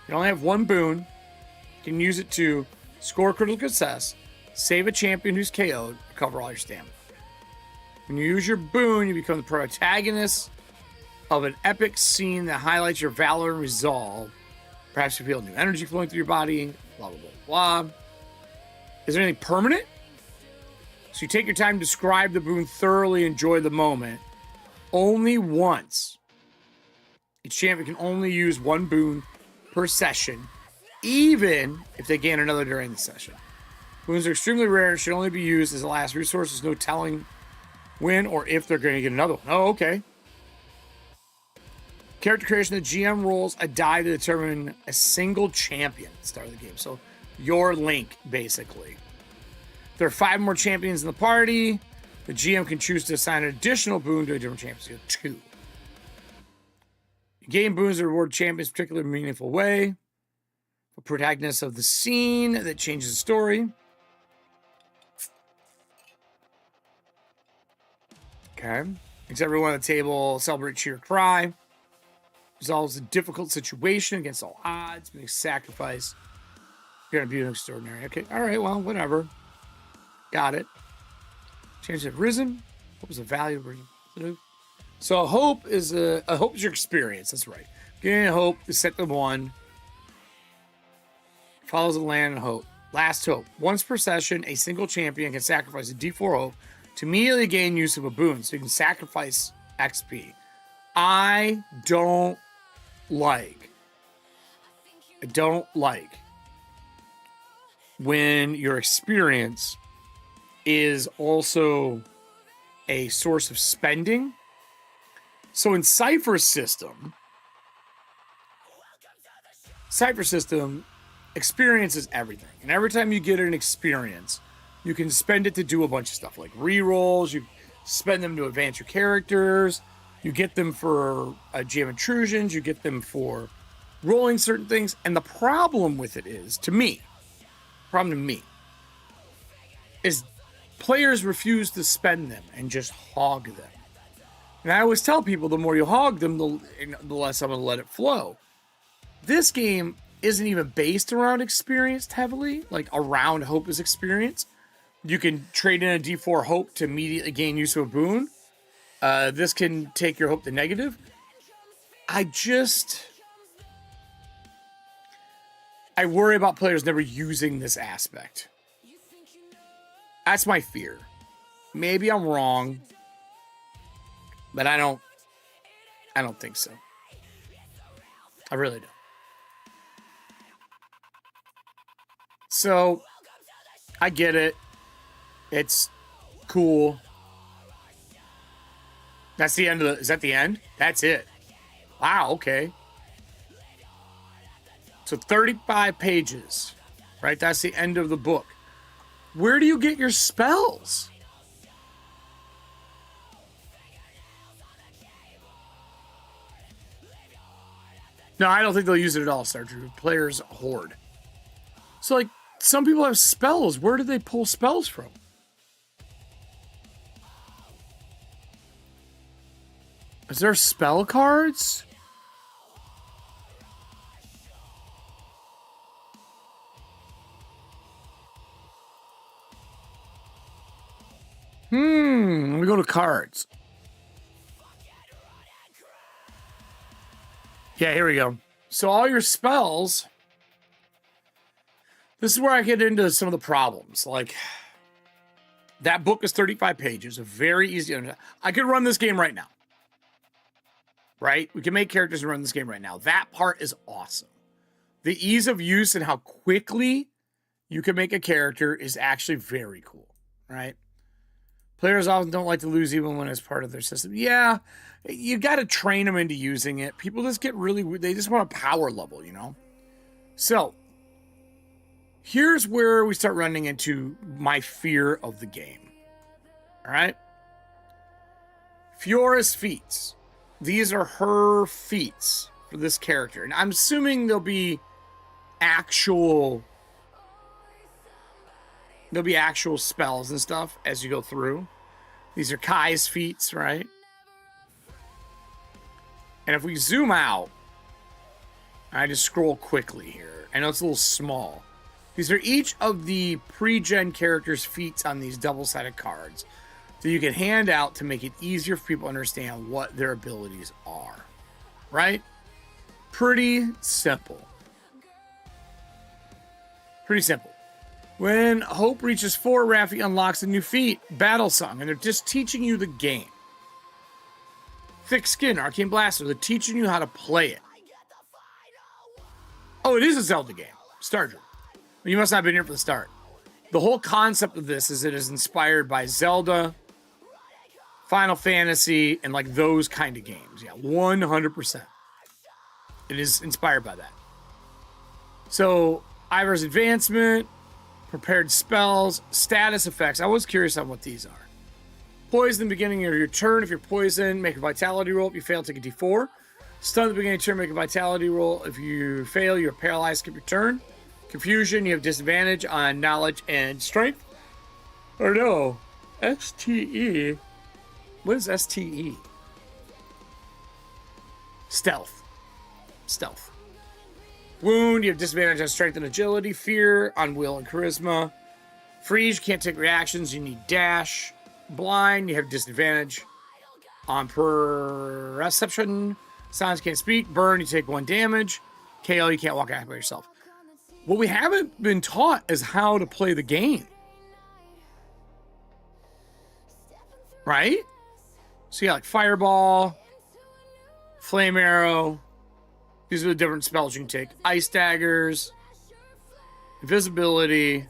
You only have one boon. You can use it to score critical success, save a champion who's KO'd, recover all your stamina. When you use your boon, you become the protagonist of an epic scene that highlights your valor and resolve. Perhaps you feel new energy flowing through your body, blah, blah, blah, blah. Is there anything permanent? So you take your time to describe the boon, thoroughly enjoy the moment. Only once. Each champion can only use one boon per session, even if they gain another during the session. Boons are extremely rare and should only be used as a last resource. There's no telling when or if they're going to get another one. Oh, okay. Character creation, the GM rolls a die to determine a single champion at the start of the game. So your Link, basically. There are 5 more champions in the party. The GM can choose to assign an additional boon to a different champion. So you have 2. You gain boons that reward champions in a particularly meaningful way. A protagonist of the scene that changes the story. Okay. Makes everyone at the table celebrate, cheer, cry. Resolves a difficult situation against all odds. Makes sacrifice. You're going to be extraordinary. Okay. All right. Well, whatever. Got it. Changes have risen. What was the value of So hope is a hope is your experience. That's right. Gaining hope is set to 1. Follows the land and hope. Last hope. Once per session, a single champion can sacrifice a D4 hope to immediately gain use of a boon. So you can sacrifice XP. I don't like when your experience is also a source of spending. So in Cypher system, experience is everything. And every time you get an experience, you can spend it to do a bunch of stuff like rerolls. You spend them to advance your characters. You get them for GM intrusions. You get them for rolling certain things. And the problem with it is, is players refuse to spend them and just hog them. And I always tell people, the more you hog them, the less I'm going to let it flow. This game isn't even based around experience heavily, like around hope is experience. You can trade in a D4 hope to immediately gain use of a boon. This can take your hope to negative. I worry about players never using this aspect. That's my fear. Maybe I'm wrong, but I don't think so. I really don't. So, I get it. It's cool. That's the end of is that the end? That's it. Wow, okay. So 35 pages, right? That's the end of the book. Where do you get your spells? No, I don't think they'll use it at all, Star Trek. Players hoard. So, like, some people have spells. Where do they pull spells from? Is there spell cards? go to cards. Yeah, here we go. So all your spells, this is where I get into some of the problems. Like, that book is 35 pages, very easy to understand. I could run this game right now. Right? We can make characters and run this game right now. That part is awesome. The ease of use and how quickly you can make a character is actually very cool, right? Players often don't like to lose even when it's part of their system. Yeah, you got to train them into using it. People just get really, they just want a power level, you know? So, here's where we start running into my fear of the game. All right? Fiora's feats. These are her feats for this character. And I'm assuming there'll be actual spells and stuff as you go through. These are Kai's feats, right? And if we zoom out, I just scroll quickly here. I know it's a little small. These are each of the pre-gen characters' feats on these double-sided cards that you can hand out to make it easier for people to understand what their abilities are. Right? Pretty simple. Pretty simple. When Hope reaches 4, Raffi unlocks a new feat, Battle Song, and they're just teaching you the game. Thick Skin, Arcane Blaster, they're teaching you how to play it. Oh, it is a Zelda game. Starter. You must not have been here for the start. The whole concept of this is it is inspired by Zelda, Final Fantasy, and like those kind of games. Yeah, 100%. It is inspired by that. So, Ivar's Advancement, prepared spells, status effects. I was curious on what these are. Poison, beginning of your turn. If you're poisoned, make a vitality roll. If you fail, take a d4. Stun at the beginning of your turn, make a vitality roll. If you fail, you're paralyzed, skip your turn. Confusion, you have disadvantage on knowledge and strength. Or no, STE. What is STE? Stealth. Stealth. Wound, you have disadvantage on strength and agility. Fear on will and charisma. Freeze, you can't take reactions, you need dash. Blind, you have disadvantage on perception. Silence, can't speak. Burn, you take 1 damage. KO, you can't walk out by yourself. What we haven't been taught is how to play the game. Right? So you got like Fireball, Flame Arrow. These are the different spells you can take. Ice Daggers, Invisibility,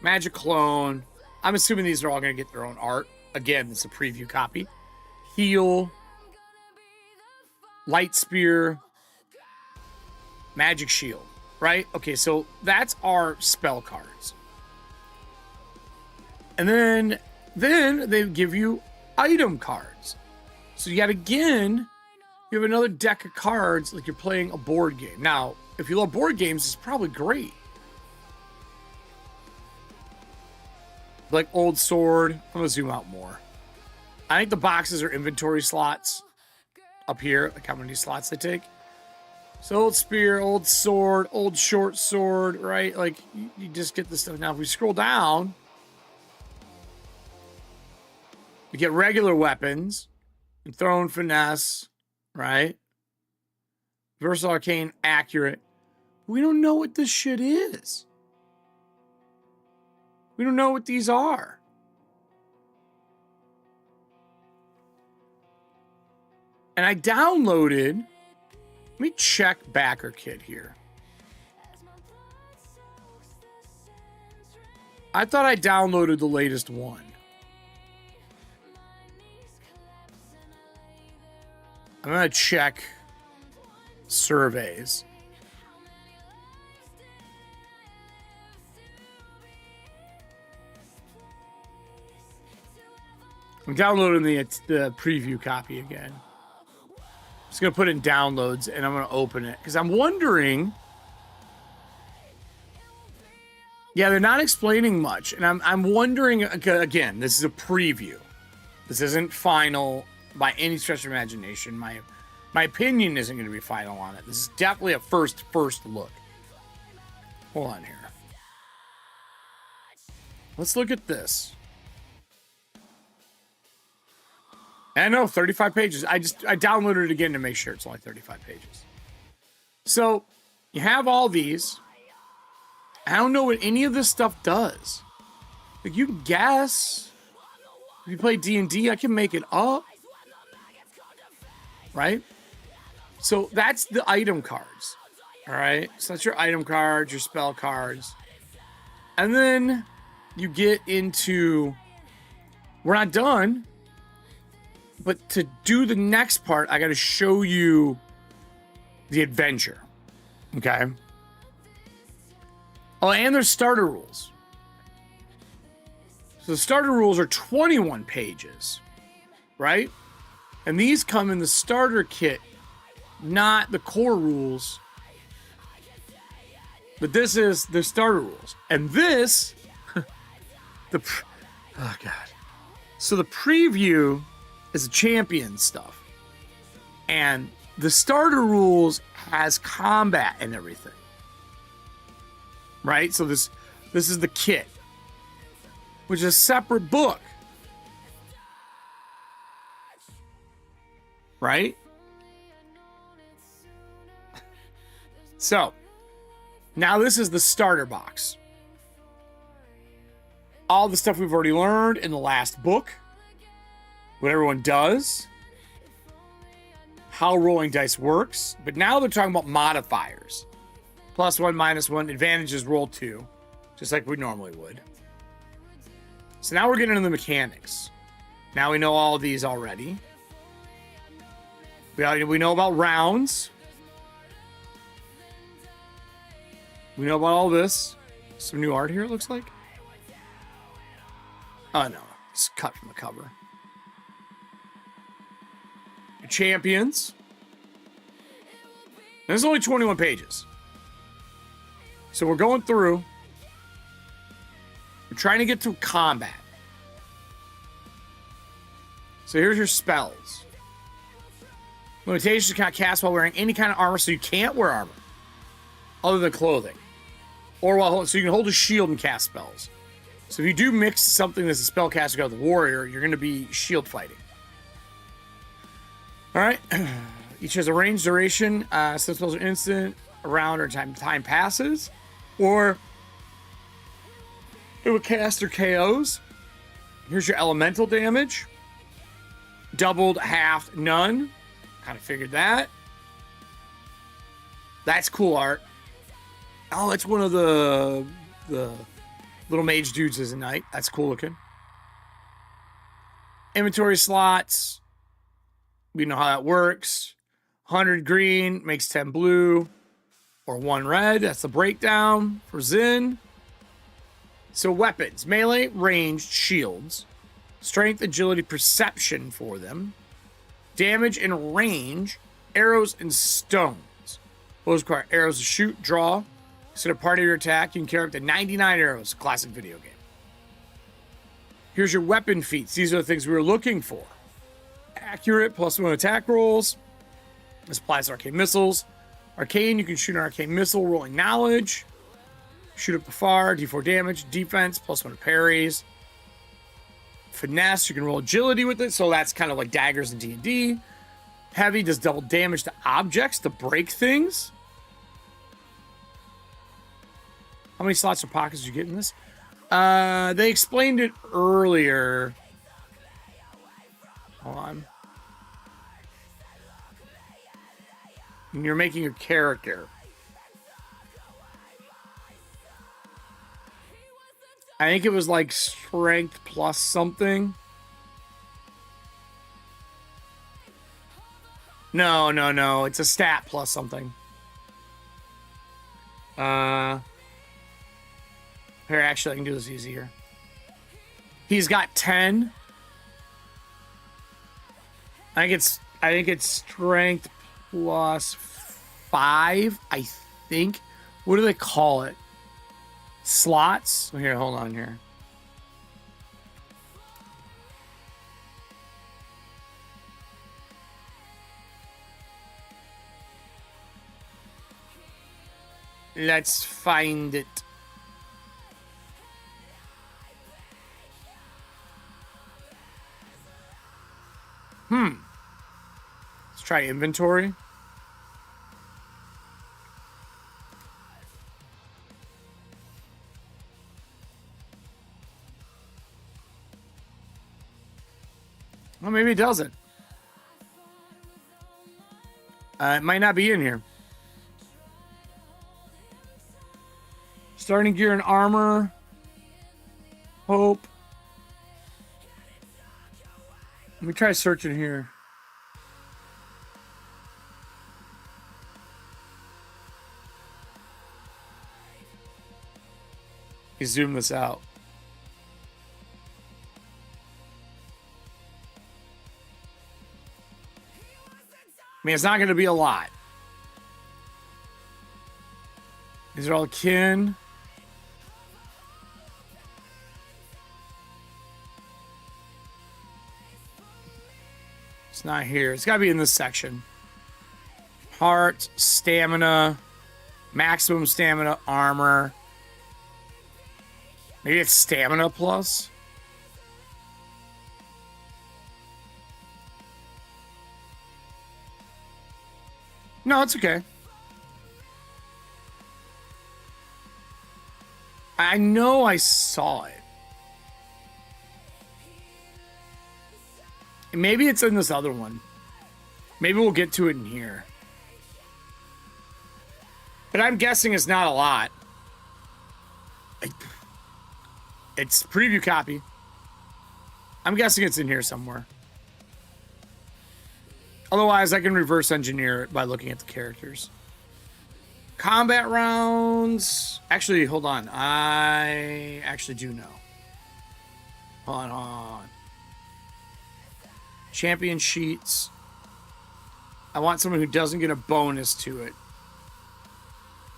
Magic Clone. I'm assuming these are all going to get their own art. Again, it's a preview copy. Heal, Light Spear, Magic Shield. Right? Okay, so that's our spell cards. And then they give you item cards. So yet again, you have another deck of cards like you're playing a board game. Now, if you love board games, it's probably great. Like Old Sword. I'm going to zoom out more. I think the boxes are inventory slots up here, like how many slots they take. So old spear, old sword, old short sword, right? Like, you just get this stuff. Now, if we scroll down, we get regular weapons, and thrown finesse, right? Versatile, arcane, accurate. We don't know what this shit is. We don't know what these are. And I downloaded... Let me check Backer Kit here. I thought I downloaded the latest one. I'm going to check surveys. I'm downloading the preview copy again. Just going to put in downloads and I'm going to open it because I'm wondering. Yeah, they're not explaining much. And I'm wondering, again, this is a preview. This isn't final by any stretch of imagination. My opinion isn't going to be final on it. This is definitely a first look. Hold on here. Let's look at this. I know, 35 pages. I downloaded it again to make sure it's only 35 pages. So you have all these. I don't know what any of this stuff does. Like, you can guess. If you play D&D, I can make it up. Right? So that's the item cards. All right? So that's your item cards, your spell cards. And then you get into... We're not done. But to do the next part, I got to show you the adventure. Okay? Oh, and there's starter rules. So the starter rules are 21 pages, right? And these come in the starter kit, not the core rules. But this is the starter rules. And this, oh God. So the preview is champion stuff. And the starter rules has combat and everything. Right? So this is the kit, which is a separate book. Right? So, now this is the starter box. All the stuff we've already learned in the last book. What everyone does. How rolling dice works. But now they're talking about modifiers. +1, -1, advantages, roll 2. Just like we normally would. So now we're getting into the mechanics. Now we know all of these already. We know about rounds. We know about all this. Some new art here, it looks like. Oh, no. It's cut from the cover. Your champions. And this is only 21 pages. So we're going through. We're trying to get to combat. So here's your spells. Limitations cannot cast while wearing any kind of armor, so you can't wear armor. Other than clothing. Or so you can hold a shield and cast spells. So if you do mix something that's a spellcaster with a warrior, you're going to be shield fighting. Alright. Each has a range duration. Some spells are instant, around, or time passes. Or it will cast or KOs. Here's your elemental damage. Doubled, halved, none. Kind of figured that. That's cool art. Oh, it's one of the little mage dudes is a knight. That's cool looking. Inventory slots. We know how that works. 100 green makes 10 blue. Or 1 red. That's the breakdown for Zin. So weapons. Melee, ranged, shields. Strength, agility, perception for them. Damage and range. Arrows and stones. Those require arrows to shoot, draw. Instead of part of your attack, you can carry up to 99 arrows. Classic video game. Here's your weapon feats. These are the things we were looking for. Accurate, +1 attack rolls. This applies to arcane missiles. Arcane, you can shoot an arcane missile, rolling knowledge. Shoot up to far, d4 damage. Defense, +1 parries. Finesse, you can roll agility with it, so that's kind of like daggers in D&D. Heavy does double damage to objects to break things. How many slots or pockets did you get in this? They explained it earlier. Hold on. When you're making your character. I think it was like strength plus something. No. It's a stat plus something. Here, actually, I can do this easier. He's got 10. I think it's strength plus 5, I think. What do they call it? Slots? Here, hold on here. Let's find it. Let's try inventory. Well, maybe it doesn't. It might not be in here. Starting gear and armor. Hope. Let me try searching here. You zoom this out. I mean, it's not going to be a lot. These are all kin. It's not here. It's got to be in this section. Heart, stamina, maximum stamina, armor. Maybe it's stamina plus. No, it's okay. I know I saw it. Maybe it's in this other one. Maybe we'll get to it in here. But I'm guessing it's not a lot. It's preview copy. I'm guessing it's in here somewhere. Otherwise, I can reverse engineer it by looking at the characters. Combat rounds. Actually, hold on. I actually do know. Hold on. Champion sheets. I want someone who doesn't get a bonus to it.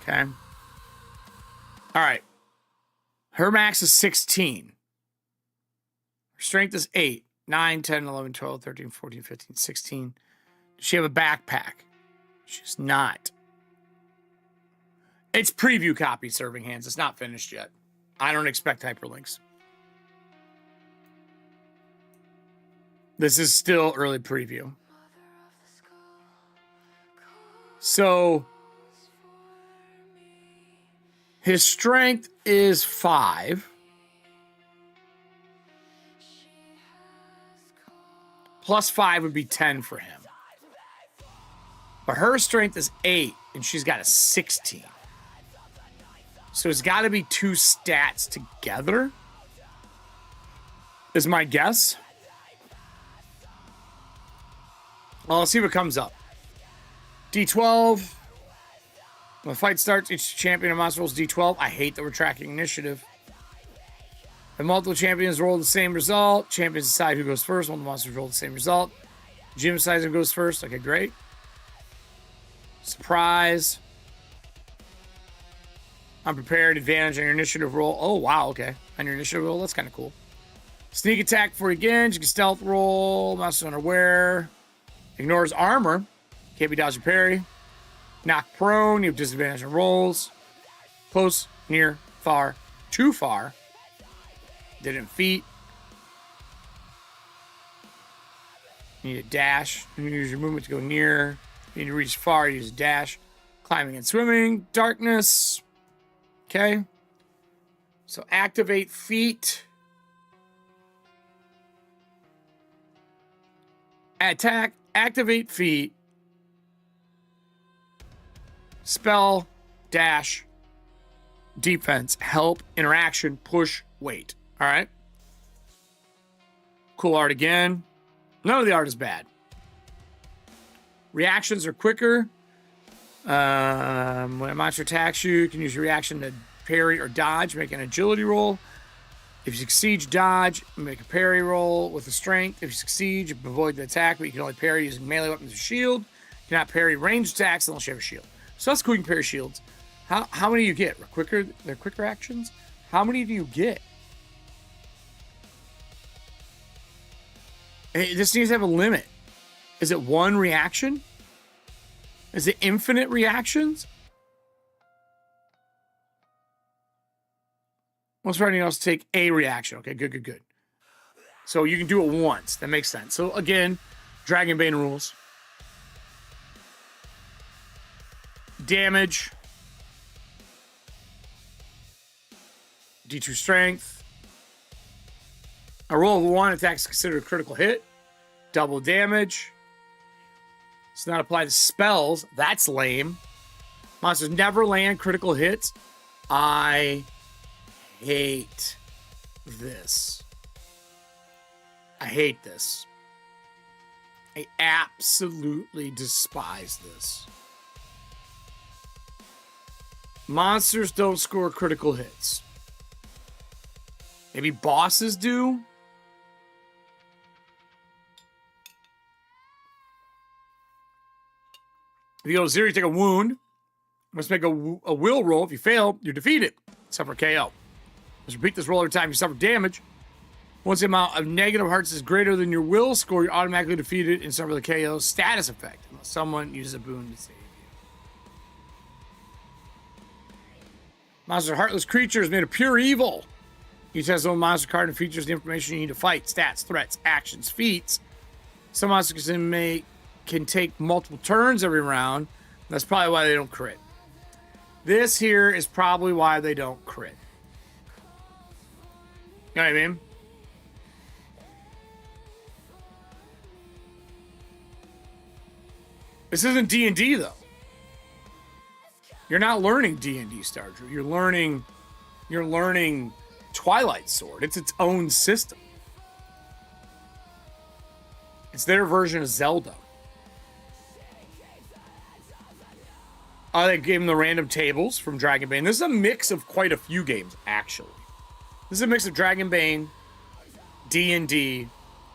Okay. All right. Her max is 16. Her strength is 8. 9, 10, 11, 12, 13, 14, 15, 16. Does she have a backpack? She's not. It's preview copy, Serving Hands. It's not finished yet. I don't expect hyperlinks. This is still early preview. So his strength is 5. Plus 5 would be 10 for him. But her strength is 8, and she's got a 16. So it's got to be 2 stats together, is my guess. Well, let's see what comes up. D12. When the fight starts, each champion of monster rolls D12. I hate that we're tracking initiative. If multiple champions roll the same result, champions decide who goes first. One of the monsters roll the same result. GM decides who goes first. Okay, great. Surprise. Unprepared. Advantage on your initiative roll. Oh, wow. Okay. On your initiative roll. That's kind of cool. Sneak attack before he begins. You can stealth roll. Monster unaware. Ignores armor. Can't be dodged or parry. Knock prone. You have disadvantage on rolls. Close, near, far, too far. Did it in feet. You need a dash. You use your movement to go near. You need to reach far. Use a dash. Climbing and swimming. Darkness. Okay. So activate feet. Attack. Activate feet. Spell. Dash. Defense. Help. Interaction. Push. Wait. All right. Cool art again. None of the art is bad. Reactions are quicker. When a monster attacks you, you can use your reaction to parry or dodge, make an agility roll. If you succeed, you dodge, make a parry roll with a strength. If you succeed, you avoid the attack, but you can only parry using melee weapons or shield. You cannot parry ranged attacks unless you have a shield. So that's cool, you can parry shields. How many do you get? They're quicker actions? How many do you get? This needs to have a limit. Is it 1 reaction? Is it infinite reactions? What's writing else? Take a reaction. Okay, good. So you can do it once. That makes sense. So again, Dragonbane rules. Damage. D2 strength. A roll of 1 attack is considered a critical hit. Double damage. It's not applied to spells. That's lame. Monsters never land critical hits. I hate this. I hate this. I absolutely despise this. Monsters don't score critical hits. Maybe bosses do? If you go to 0, you take a wound. You must make a will roll. If you fail, you're defeated. Suffer KO. Let's repeat this roll every time you suffer damage. Once the amount of negative hearts is greater than your will score, you're automatically defeated and suffer the KO status effect, unless someone uses a boon to save you. Monsters are heartless creatures made of pure evil. Each has its own monster card and features the information you need to fight: stats, threats, actions, feats. Some monsters can take multiple turns every round. That's probably why they don't crit. This here is probably why they don't crit. You know what I mean? This isn't D&D though. You're not learning D&D Star Drew. You're learning Twilight Sword. It's its own system. It's their version of Zelda. They gave them the random tables from Dragonbane. This is a mix of quite a few games, actually. This is a mix of Dragonbane, D&D,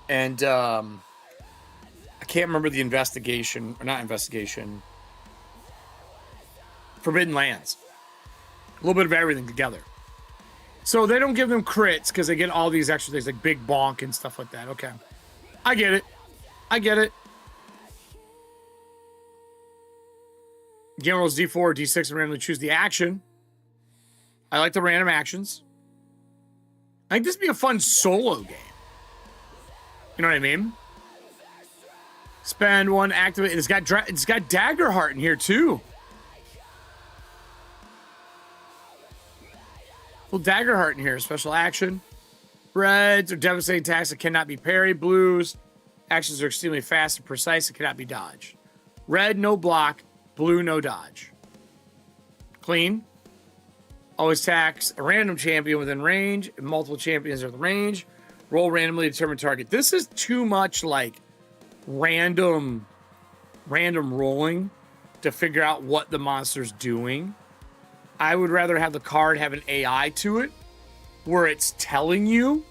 and I can't remember the Forbidden Lands. A little bit of everything together. So they don't give them crits because they get all these extra things like Big Bonk and stuff like that. Okay. I get it. Game rolls D4 or D6 and randomly choose the action. I like the random actions. I think this would be a fun solo game. You know what I mean? Spend 1, activate. It's got Daggerheart in here too. Well, Daggerheart in here. Special action. Reds are devastating attacks that cannot be parried. Blues, actions are extremely fast and precise and cannot be dodged. Red, no block. Blue, no dodge. Clean. Always attacks a random champion within range. And multiple champions are the range. Roll randomly to determine target. This is too much like random rolling to figure out what the monster's doing. I would rather have the card have an AI to it where it's telling you.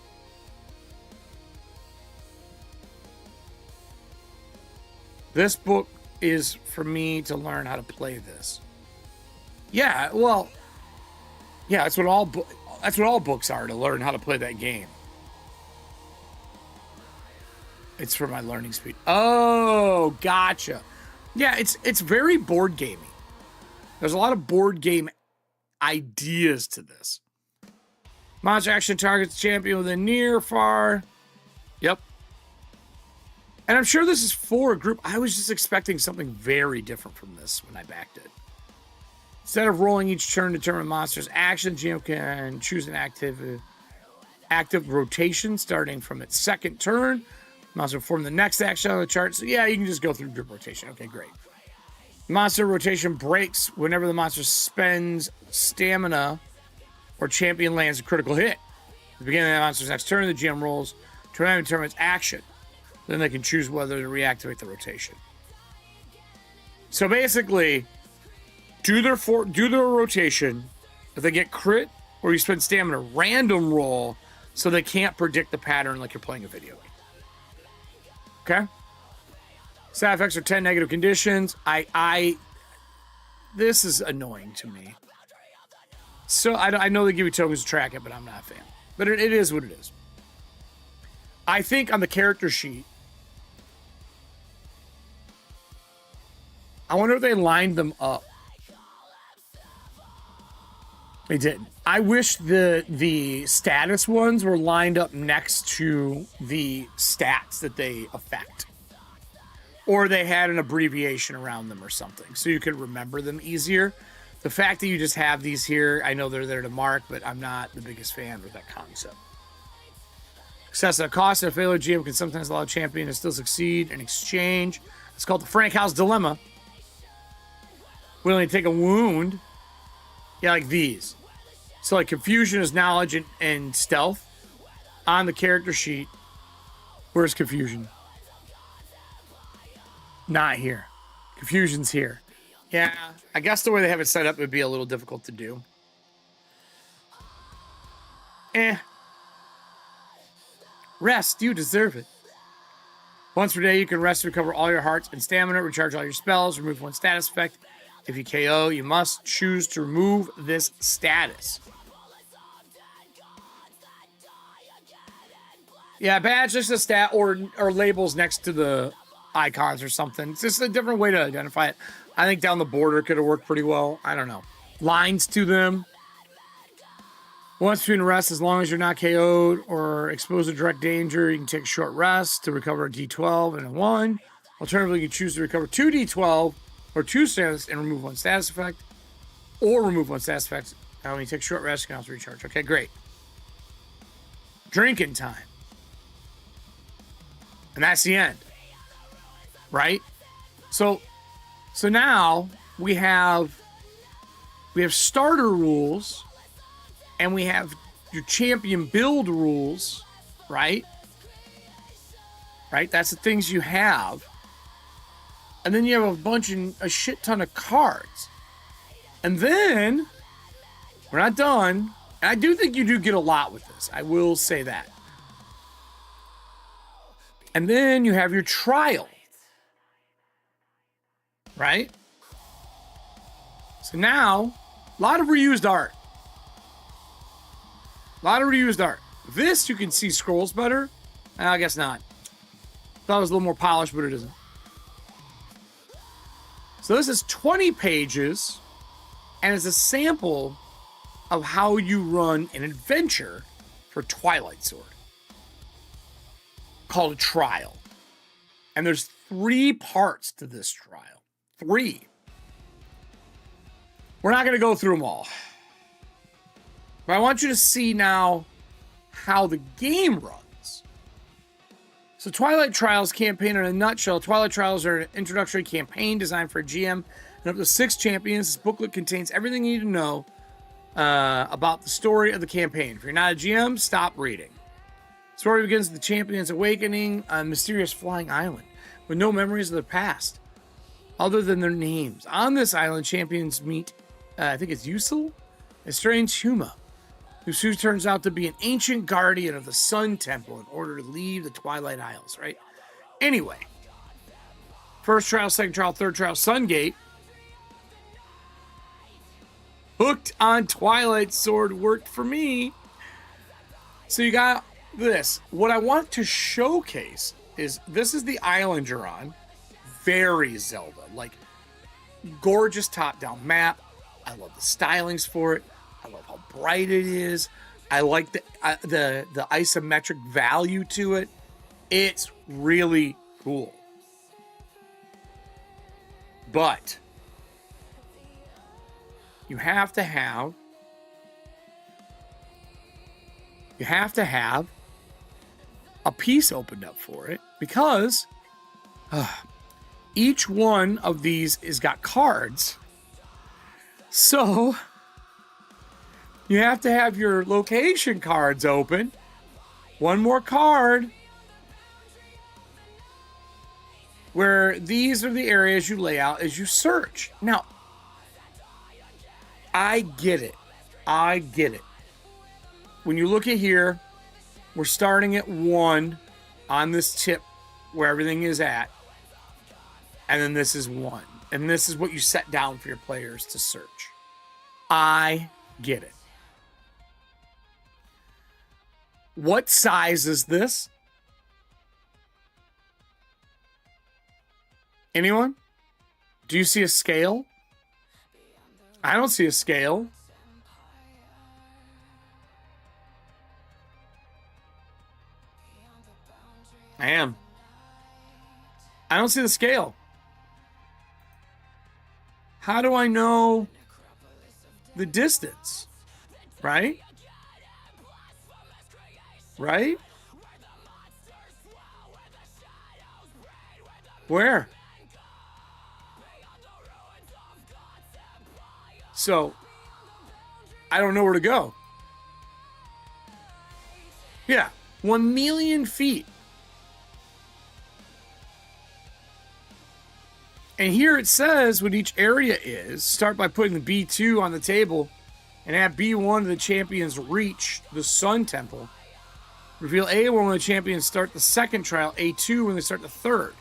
This book is for me to learn how to play this. Yeah, well, yeah, that's what all books are, to learn how to play that game. It's for my learning speed. Oh, gotcha. Yeah, it's very board gamey. There's a lot of board game ideas to this. Monster action targets champion within near, far. Yep. And I'm sure this is for a group. I was just expecting something very different from this when I backed it. Instead of rolling each turn to determine monster's action, GM can choose an active rotation starting from its second turn. Monster will perform the next action on the chart. So yeah, you can just go through group rotation. Okay, great. Monster rotation breaks whenever the monster spends stamina or champion lands a critical hit. At the beginning of the monster's next turn, the GM rolls to determine its action. Then they can choose whether to reactivate the rotation. So basically, do their rotation. If they get crit or you spend stamina, random roll so they can't predict the pattern like you're playing a video game. Okay? Side effects are 10 negative conditions. This is annoying to me. So I know they give you tokens to track it, but I'm not a fan. But it is what it is. I think on the character sheet, I wonder if they lined them up. They didn't. I wish the status ones were lined up next to the stats that they affect. or they had an abbreviation around them or something, so you could remember them easier. The fact that you just have these here, I know they're there to mark, but I'm not the biggest fan with that concept. Excessive cost. A failure GM can sometimes allow a champion to still succeed in exchange. It's called the Frank House Dilemma. Willing to take a wound. Yeah, like these. So like confusion is knowledge and stealth on the character sheet. Where's confusion? Not here. Confusion's here. Yeah, I guess the way they have it set up would be a little difficult to do. Rest, you deserve it. Once per day, you can rest to recover all your hearts and stamina, recharge all your spells, remove one status effect. If you KO, you must choose to remove this status. Yeah, badge just a stat or labels next to the icons or something. It's just a different way to identify it. I think down the border could have worked pretty well. I don't know. Lines to them. Once between rest, as long as you're not KO'd or exposed to direct danger, you can take a short rest to recover a D12 and a 1. Alternatively, you can choose to recover 2 D12 or 2 status and remove 1 status effect. Or remove 1 status effect. Now, when you take a short rest, you can also recharge. Okay, great. Drinking time. And that's the end. Right? So now we have starter rules and we have your champion build rules, right? Right? That's the things you have. And then you have a shit ton of cards. And then we're not done. And I do think you do get a lot with this. I will say that. And then you have your trial. Right? So now, a lot of reused art. This, you can see scrolls better. I guess not. Thought it was a little more polished, but it isn't. So this is 20 pages, and it's a sample of how you run an adventure for Twilight Sword. Called a trial. And there's 3 parts to this trial. 3. We're not going to go through them all. But I want you to see now how the game runs. So Twilight Trials campaign in a nutshell. Twilight Trials are an introductory campaign designed for a GM and up to 6 champions. This booklet contains everything you need to know about the story of the campaign. If you're not a GM, stop reading. The story begins with the champions awakening on a mysterious flying island with no memories of their past other than their names. On this island, champions meet, I think it's Usul, a strange Huma, who soon turns out to be an ancient guardian of the Sun Temple in order to leave the Twilight Isles, right? Anyway, first trial, second trial, third trial, Sungate. Hooked on Twilight Sword worked for me. So you got this. What I want to showcase is this is the island you're on. Very Zelda. Like, gorgeous top-down map. I love the stylings for it. I love how bright it is. I like the isometric value to it. It's really cool. But you have to have a piece opened up for it because each one of these has got cards. So you have to have your location cards open. One more card. Where these are the areas you lay out as you search. Now, I get it. When you look at here, we're starting at 1 on this tip where everything is at. And then this is 1. And this is what you set down for your players to search. I get it. What size is this? Anyone? Do you see a scale? I don't see a scale. I I don't see the scale. How do I know the distance? Right? Right? Where? So, I don't know where to go. Yeah, 1 million feet. And here it says what each area is. Start by putting the B2 on the table and add B1 to the champion's reach, the Sun Temple. Reveal A1 when the champions start the second trial, A2 when they start the third.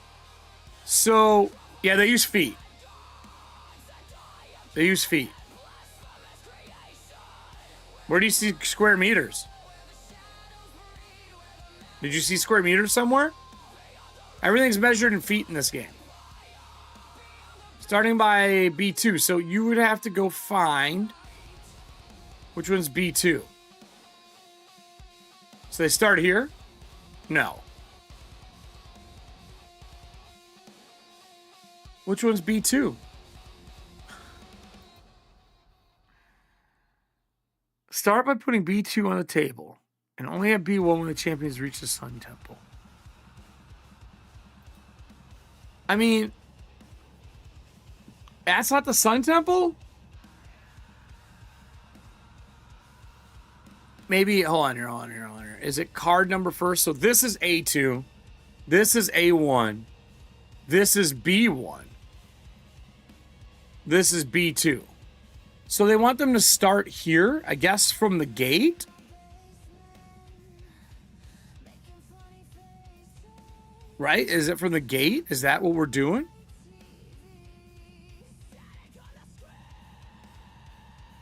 So, yeah, they use feet. They use feet. Where do you see square meters? Did you see square meters somewhere? Everything's measured in feet in this game. Starting by B2. So you would have to go find which one's B2. So they start here? No. Which one's B2? Start by putting B2 on the table and only have B1 when the champions reach the Sun Temple. I mean, that's not the Sun Temple? Maybe, hold on here. Is it card number first? So this is A2. This is A1. This is B1. This is B2. So they want them to start here, I guess, from the gate? Right? Is it from the gate? Is that what we're doing?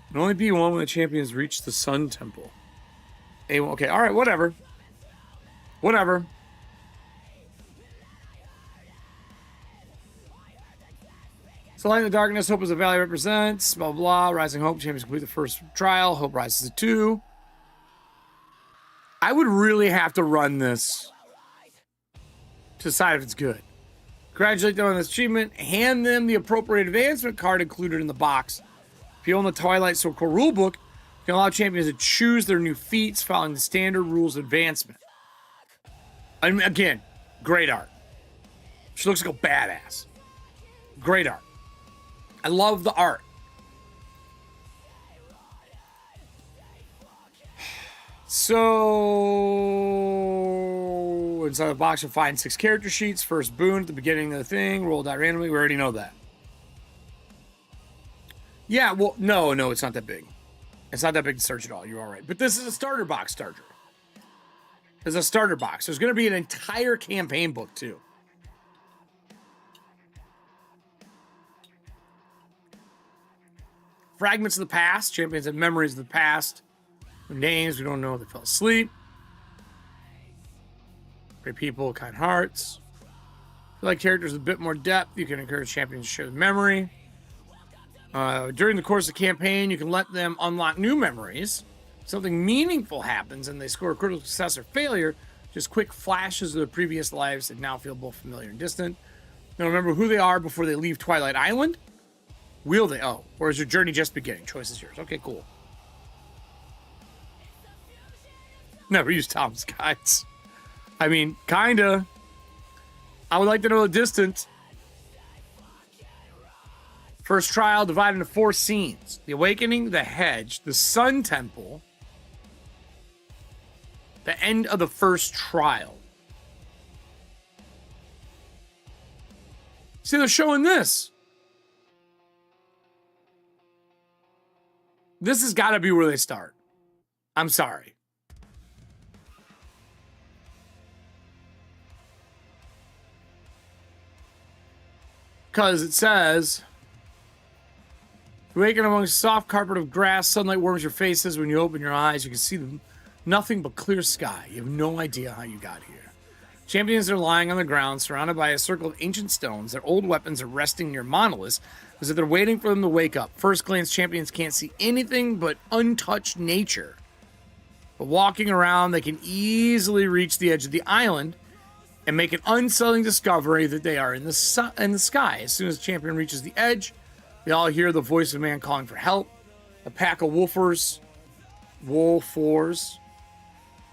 And only B1 when the champions reach the Sun Temple. A1, okay, all right, whatever. Whatever. So light in the darkness, hope is the valley represents, blah, blah, rising hope, champions complete the first trial, hope rises to 2. I would really have to run this to decide if it's good. Congratulate them on this achievement, hand them the appropriate advancement card included in the box. If you own the Twilight Sword core rulebook, you can allow champions to choose their new feats following the standard rules of advancement. I mean, again, great art. She looks like a badass. Great art. I love the art. So, inside the box, you'll find 6 character sheets. First boon at the beginning of the thing. Roll die randomly. We already know that. Yeah, well, no, it's not that big. It's not that big to search at all. You're all right. But this is a starter box starter. There's a starter box. There's going to be an entire campaign book, too. Fragments of the past. Champions have memories of the past. Names, we don't know if they fell asleep. Great people, kind hearts. If you like characters with a bit more depth, you can encourage champions to share the memory. During the course of the campaign, you can let them unlock new memories. Something meaningful happens and they score a critical success or failure. Just quick flashes of their previous lives that now feel both familiar and distant. Now remember who they are before they leave Twilight Island. Will they? Oh, or is your journey just beginning? Choice is yours. Okay, cool. Never used Tom's guides. I mean, kinda. I would like to know the distance. First trial divided into 4 scenes. The Awakening, the Hedge, the Sun Temple, the end of the first trial. See, they're showing this. This has got to be where they start. I'm sorry. Because it says, awaken among a soft carpet of grass, sunlight warms your faces. When you open your eyes, you can see them, nothing but clear sky. You have no idea how you got here. Champions are lying on the ground, surrounded by a circle of ancient stones. Their old weapons are resting near monoliths, as if they're waiting for them to wake up. First glance, champions can't see anything but untouched nature. But walking around, they can easily reach the edge of the island and make an unsettling discovery that they are in the sky. As soon as the champion reaches the edge, they all hear the voice of a man calling for help. A pack of wolfers,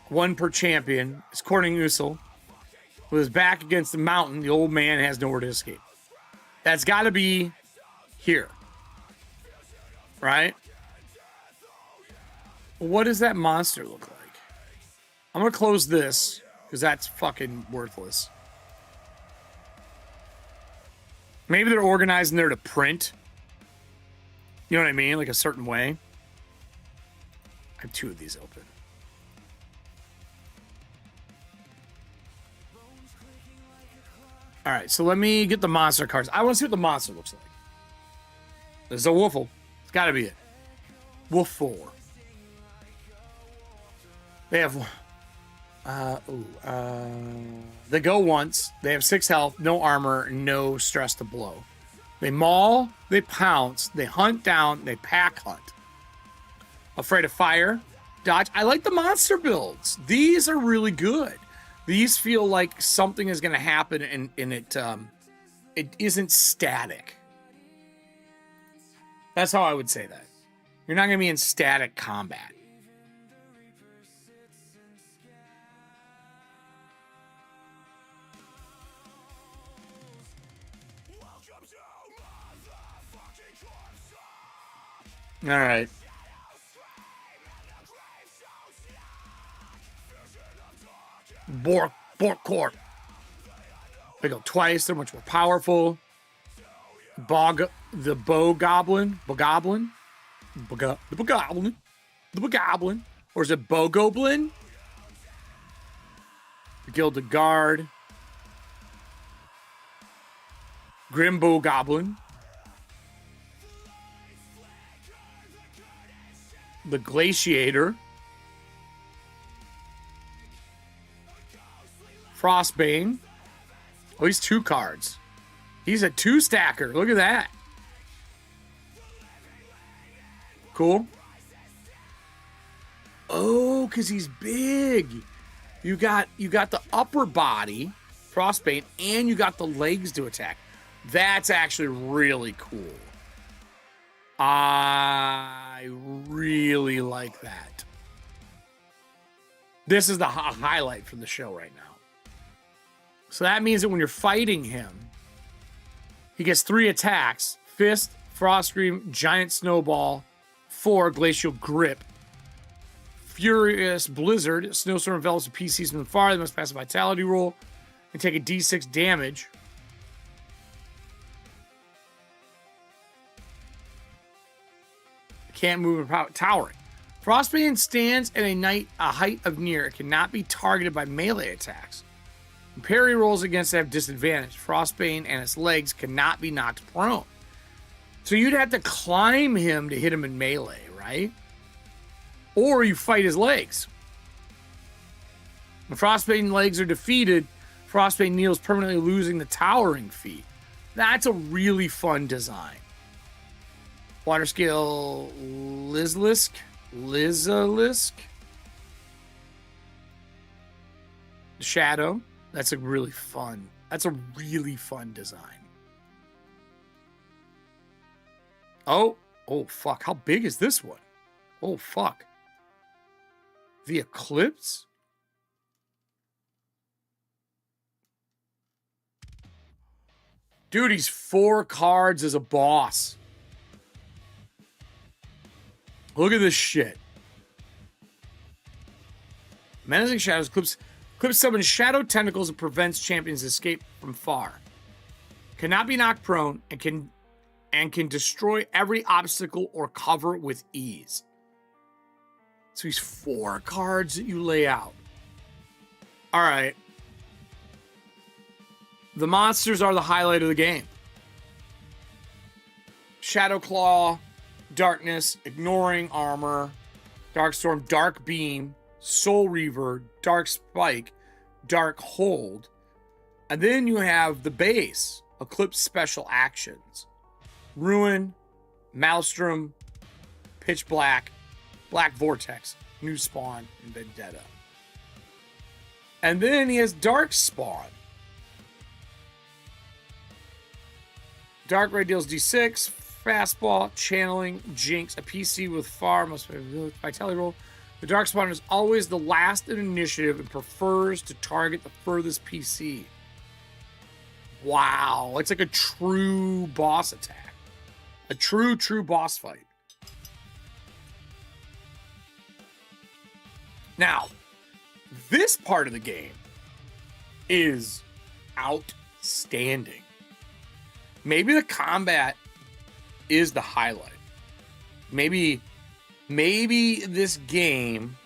one per champion, is courting Usul. With his back against the mountain, the old man has nowhere to escape. That's got to be here. Right? What does that monster look like? I'm going to close this because that's fucking worthless. Maybe they're organizing there to print. You know what I mean? Like a certain way. I have 2 of these open. All right, so let me get the monster cards. I want to see what the monster looks like. There's a Woofle. It's got to be it. Wolf 4. They have... they go once. They have 6 health, no armor, no stress to blow. They maul, they pounce, they hunt down, they pack hunt. Afraid of fire, dodge. I like the monster builds. These are really good. These feel like something is going to happen and it isn't static. That's how I would say that. You're not going to be in static combat. All right. Bork Court. They go twice. They're much more powerful. The Bogoblin. Or is it Bogoblin? The Gilded Guard. Grimbo Goblin. The Glaciator. Frostbane. Oh, he's 2 cards. He's a 2-stacker. Look at that. Cool. Oh, because he's big. You got the upper body, Frostbane, and you got the legs to attack. That's actually really cool. I really like that. This is the highlight from the show right now. So that means that when you're fighting him, he gets 3 attacks: Fist, Frost Scream, Giant Snowball, 4 Glacial Grip, Furious Blizzard, Snowstorm envelops a PCs from far. They must pass a Vitality roll and take a D6 damage. Can't move without towering. Frostbane stands at a height of near. It cannot be targeted by melee attacks. When parry rolls against it have disadvantage. Frostbane and its legs cannot be knocked prone. So you'd have to climb him to hit him in melee, right? Or you fight his legs. When Frostbane legs are defeated, Frostbane kneels, permanently losing the towering feat. That's a really fun design. Water Scale Lizalisk. Shadow. That's a really fun design. Oh, fuck. How big is this one? Oh, fuck. The Eclipse? Dude, he's 4 cards as a boss. Look at this shit. Menacing Shadows. Eclipse summons shadow tentacles and prevents champions escape from far. Cannot be knocked prone and can destroy every obstacle or cover with ease. So he's 4 cards that you lay out. All right. The monsters are the highlight of the game. Shadow Claw, Darkness, Ignoring Armor, Darkstorm, Dark Beam, Soul Reaver, Dark Spike, Dark Hold. And then you have the base, Eclipse Special Actions. Ruin, Maelstrom, Pitch Black, Black Vortex, New Spawn, and Vendetta. And then he has Dark Spawn. Dark Ray deals D6, fastball, channeling, jinx, a PC with far most vitality roll. The Dark Spawner is always the last in initiative and prefers to target the furthest PC. Wow, it's like a true boss attack. A true boss fight. Now, this part of the game is outstanding. Maybe the combat is the highlight. Maybe this game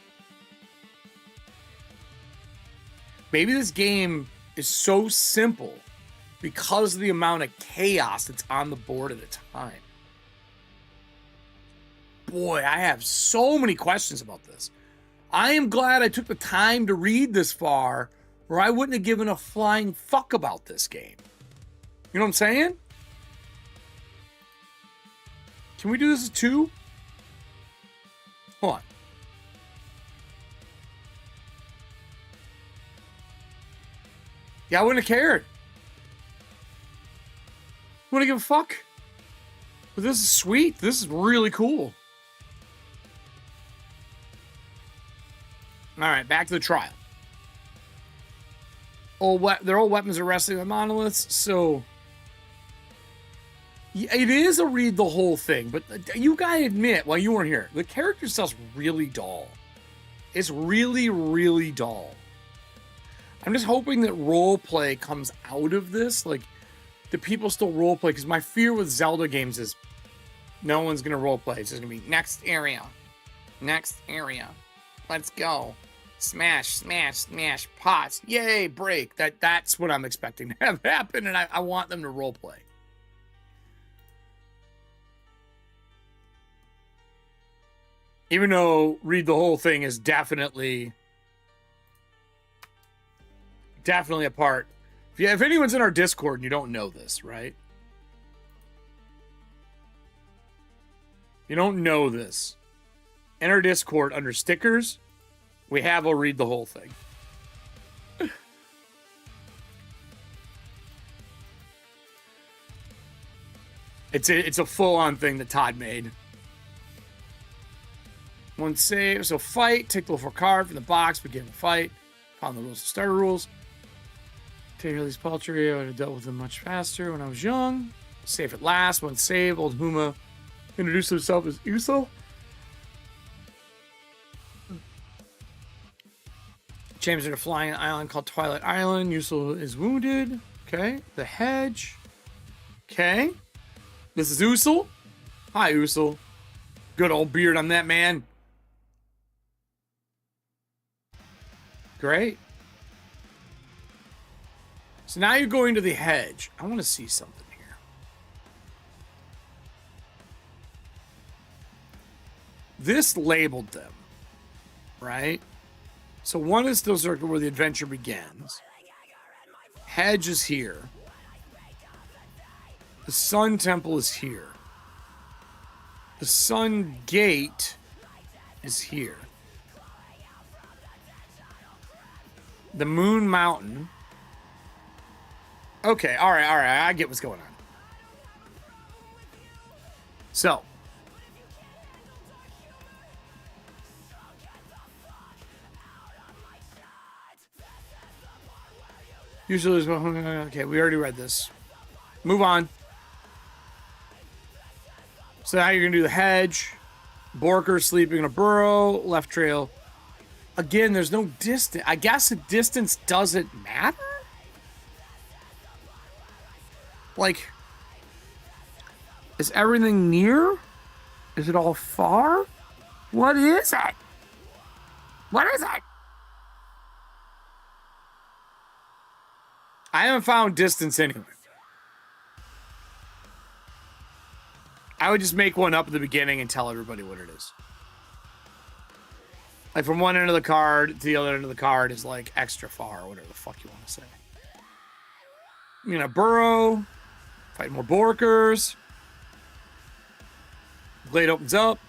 is so simple because of the amount of chaos that's on the board at a time. Boy, I have so many questions about this. I am glad I took the time to read this far, or I wouldn't have given a flying fuck about this game. You know what I'm saying? Can we do this as 2? Hold on. Yeah, I wouldn't have cared. Wouldn't give a fuck. But this is sweet. This is really cool. All right, back to the trial. Their old weapons are wrestling the monoliths, so it is a read the whole thing. But you gotta admit, while you weren't here, the character stuff's really dull. It's really, really dull. I'm just hoping that roleplay comes out of this. Like, the people still roleplay, because my fear with Zelda games is no one's gonna roleplay. It's just gonna be next area. Next area. Let's go. Smash, smash, smash, pots. Yay, break. That's what I'm expecting to have happen, and I want them to roleplay. Even though read the whole thing is definitely a part. If anyone's in our Discord and you don't know this, right? You don't know this. In our Discord under stickers, we have a read the whole thing. It's a full-on thing that Todd made. One save, so fight, take the level 4 card from the box, begin the fight. Follow the rules of starter rules. Take these paltry, I would have dealt with them much faster when I was young. Save at last, one save, old Huma introduced himself as Uso. James are flying an island called Twilight Island. Uso is wounded. Okay. The hedge. Okay. This is Usul. Hi, Usul. Good old beard on that man. Great. So now you're going to the hedge. I want to see something here. This labeled them, right? So one is still circle where the adventure begins. Hedge is here. The Sun Temple is here. The Sun Gate is here. The Moon Mountain. Okay, all right, I get what's going on. So. Usually, okay, we already read this. Move on. So now you're going to do the hedge. Borker sleeping in a burrow. Left trail. Again, there's no distance. I guess the distance doesn't matter? Like, is everything near? Is it all far? What is it? What is it? I haven't found distance anyway. I would just make one up at the beginning and tell everybody what it is. Like, from one end of the card to the other end of the card is like extra far, or whatever the fuck you want to say. You know, burrow, fight more Borkers. Blade opens up.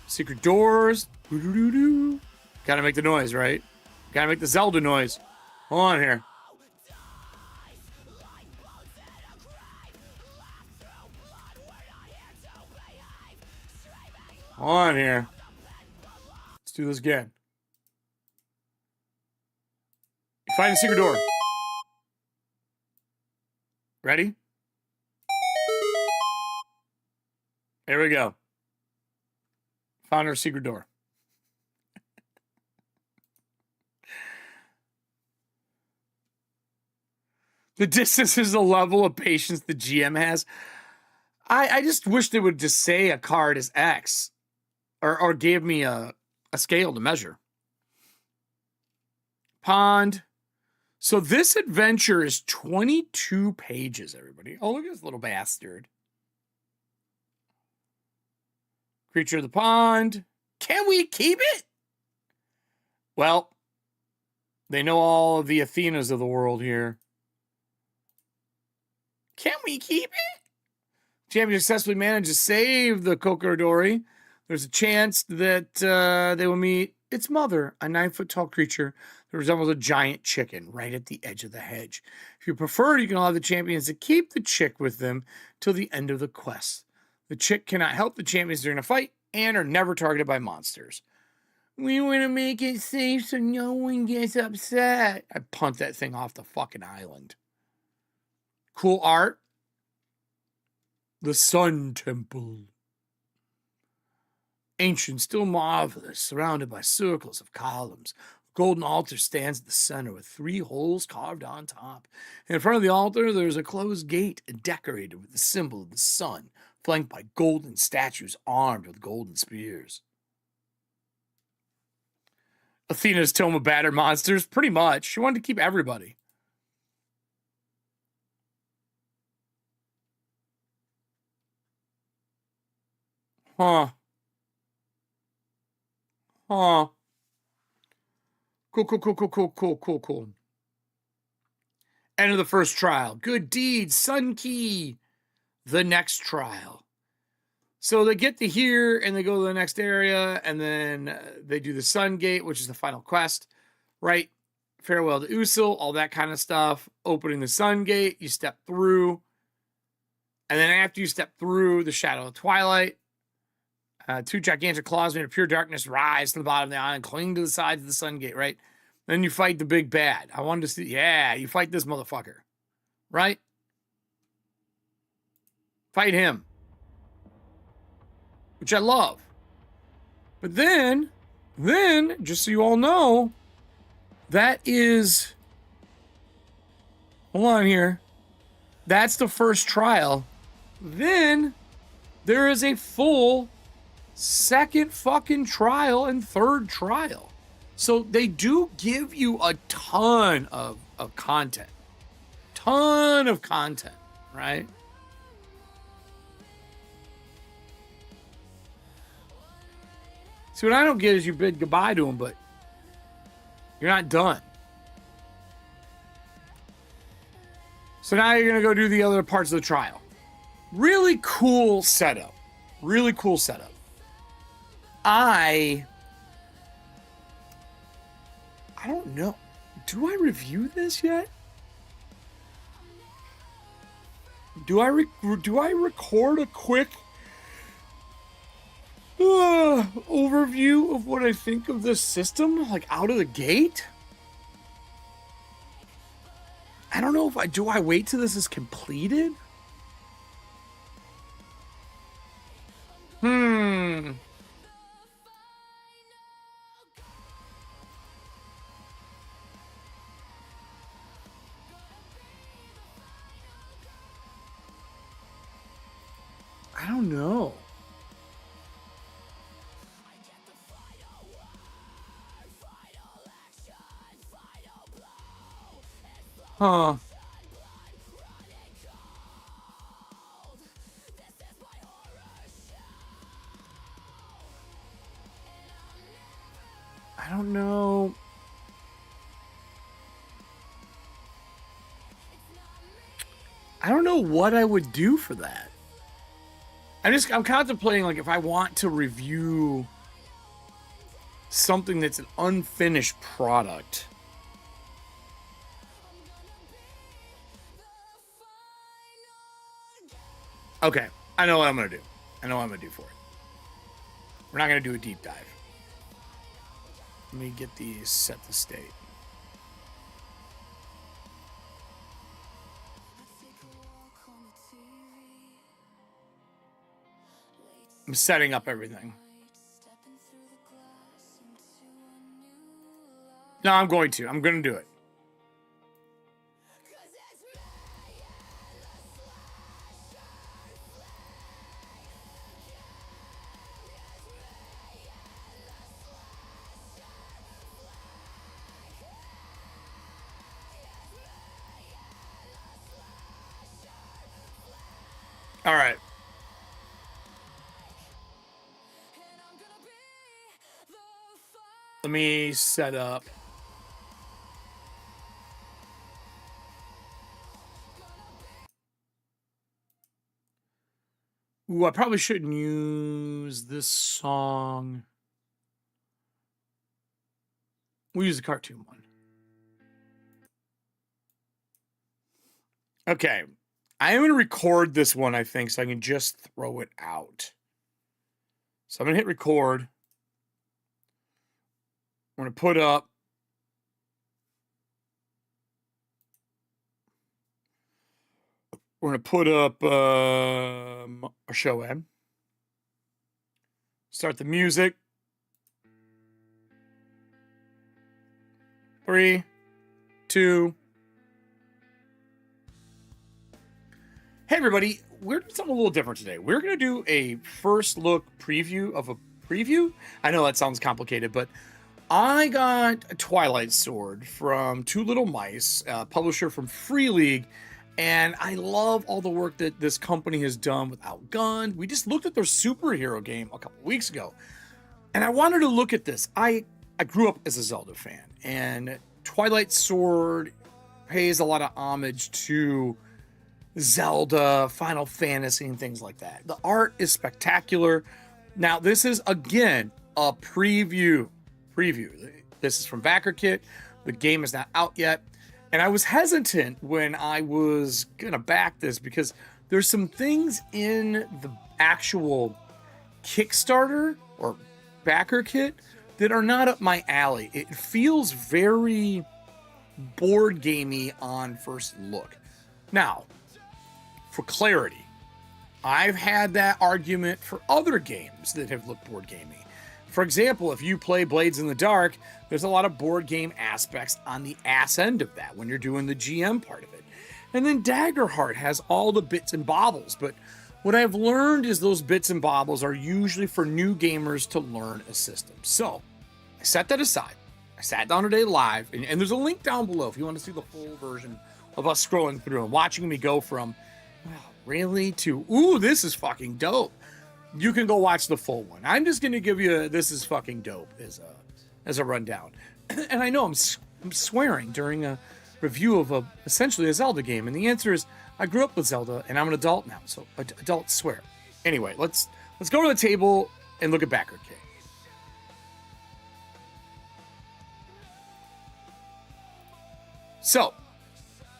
Secret doors. Doo-doo-doo-doo. Gotta make the noise, right? Gotta make the Zelda noise. Hold on here. Hold on here. Let's do this again. You find a secret door. Ready? There we go. Found our secret door. The distance is the level of patience the GM has. I just wish they would just say a card is X. Or gave me a scale to measure. Pond. So this adventure is 22 pages, everybody. Oh, look at this little bastard. Creature of the pond. Can we keep it? Well, they know all of the Athenas of the world here. Can we keep it? Champion successfully managed to save the Kokorodori. There's a chance that they will meet its mother, a 9-foot-tall creature that resembles a giant chicken right at the edge of the hedge. If you prefer, you can allow the champions to keep the chick with them till the end of the quest. The chick cannot help the champions during a fight and are never targeted by monsters. We want to make it safe so no one gets upset. I punt that thing off the fucking island. Cool art. The Sun Temple. Ancient, still marvelous, surrounded by circles of columns. A golden altar stands at the center with 3 holes carved on top. In front of the altar, there's a closed gate decorated with the symbol of the sun, flanked by golden statues armed with golden spears. Athena's tome of battered monsters, pretty much. She wanted to keep everybody. Huh. Huh. Cool. End of the first trial. Good deeds, Sun Key. The next trial. So they get to here and they go to the next area and then they do the Sun Gate, which is the final quest, right? Farewell to Usul, all that kind of stuff. Opening the Sun Gate, you step through. And then after you step through the Shadow of Twilight, 2 gigantic claws made of pure darkness rise to the bottom of the island, cling to the sides of the Sun Gate, right? Then you fight the big bad. I wanted to see, yeah, you fight this motherfucker, right? Fight him. Which I love. But then, just so you all know, that is, hold on here. That's the first trial. Then there is a full second fucking trial and third trial. So they do give you a ton of content. Ton of content, right? See, what I don't get is you bid goodbye to them, but you're not done. So now you're going to go do the other parts of the trial. Really cool setup. Really cool setup. I don't know. Do I review this yet? Do I record a quick overview of what I think of this system, like out of the gate? I don't know if I wait till this is completed? I don't know. Huh. I don't know. I don't know what I would do for that. I'm contemplating, like, if I want to review something that's an unfinished product. Okay, I know what I'm going to do. I know what I'm going to do for it. We're not going to do a deep dive. Let me get these set to state. I'm setting up everything. No, I'm going to do it. All right. Let me set up. Ooh, I probably shouldn't use this song. We'll use the cartoon one. Okay. I am going to record this one, I think, so I can just throw it out. So I'm going to hit record. I'm going to put up. We're going to put up a show ad. Start the music. 3, 2. Hey, everybody. We're doing something a little different today. We're going to do a first look preview of a preview. I know that sounds complicated, but I got a Twilight Sword from Two Little Mice, a publisher from Free League. And I love all the work that this company has done with Outgunned. We just looked at their superhero game a couple weeks ago. And I wanted to look at this. I grew up as a Zelda fan. And Twilight Sword pays a lot of homage to Zelda, Final Fantasy, and things like that. The art is spectacular. Now, this is, again, a preview. This is from BackerKit. The game is not out yet. And I was hesitant when I was going to back this because there's some things in the actual Kickstarter or backer kit that are not up my alley. It feels very board gamey on first look. Now, for clarity, I've had that argument for other games that have looked board gamey. For example, if you play Blades in the Dark, there's a lot of board game aspects on the ass end of that when you're doing the GM part of it. And then Daggerheart has all the bits and bobbles, but what I've learned is those bits and bobbles are usually for new gamers to learn a system. So I set that aside. I sat down today live, and there's a link down below if you want to see the full version of us scrolling through and watching me go from, wow, really, to, ooh, this is fucking dope. You can go watch the full one. I'm just going to give you a, this is fucking dope as a rundown. And I know I'm swearing during a review of essentially a Zelda game. And the answer is I grew up with Zelda and I'm an adult now. So adults swear. Anyway, let's go to the table and look at BackerKit. So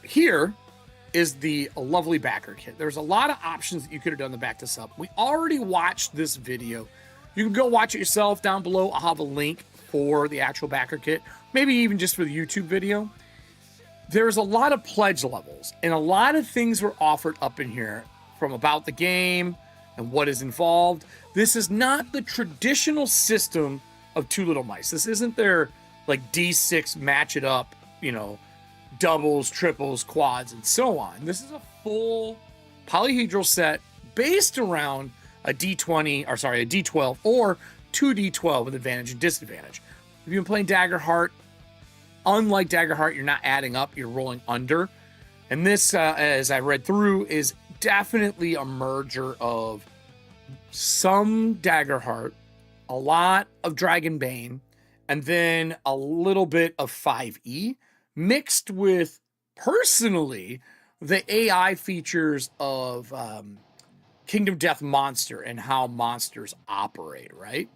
here is the lovely backer kit. There's a lot of options that you could have done to back this up. We already watched this video. You can go watch it yourself down below. I'll have a link for the actual backer kit, maybe even just for the YouTube video. There's a lot of pledge levels and a lot of things were offered up in here from about the game and what is involved. This is not the traditional system of Two Little Mice. This isn't their like D6 match it up, you know, doubles, triples, quads, and so on. This is a full polyhedral set based around a D20, or sorry, a D12 or 2D12 with advantage and disadvantage. If you've been playing Daggerheart, unlike Daggerheart, you're not adding up, you're rolling under. And this, as I read through, is definitely a merger of some Daggerheart, a lot of Dragonbane, and then a little bit of 5e, mixed with, personally, the AI features of Kingdom Death Monster and how monsters operate, right?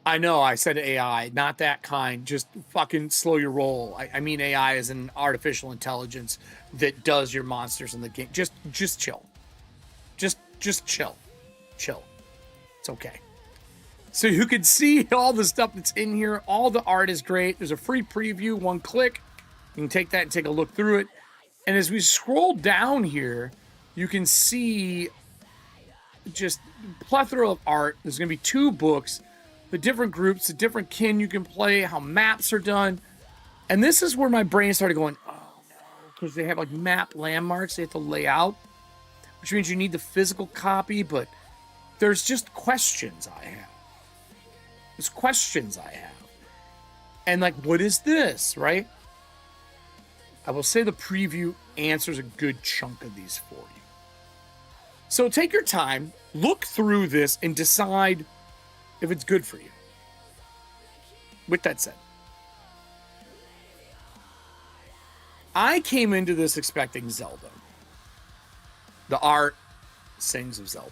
I know I said AI, not that kind. Just fucking slow your roll. I mean AI is an artificial intelligence that does your monsters in the game. Just chill. Just chill. Chill. It's okay. So you can see all the stuff that's in here. All the art is great. There's a free preview, one click. You can take that and take a look through it. And as we scroll down here, you can see just plethora of art. There's going to be 2 books, the different groups, the different kin you can play, how maps are done. And this is where my brain started going, oh no, because they have like map landmarks they have to lay out, which means you need the physical copy, but there's just questions I have. There's questions I have. And like, what is this, right? I will say the preview answers a good chunk of these for you. So take your time, look through this, and decide if it's good for you. With that said, I came into this expecting Zelda. The art sings of Zelda.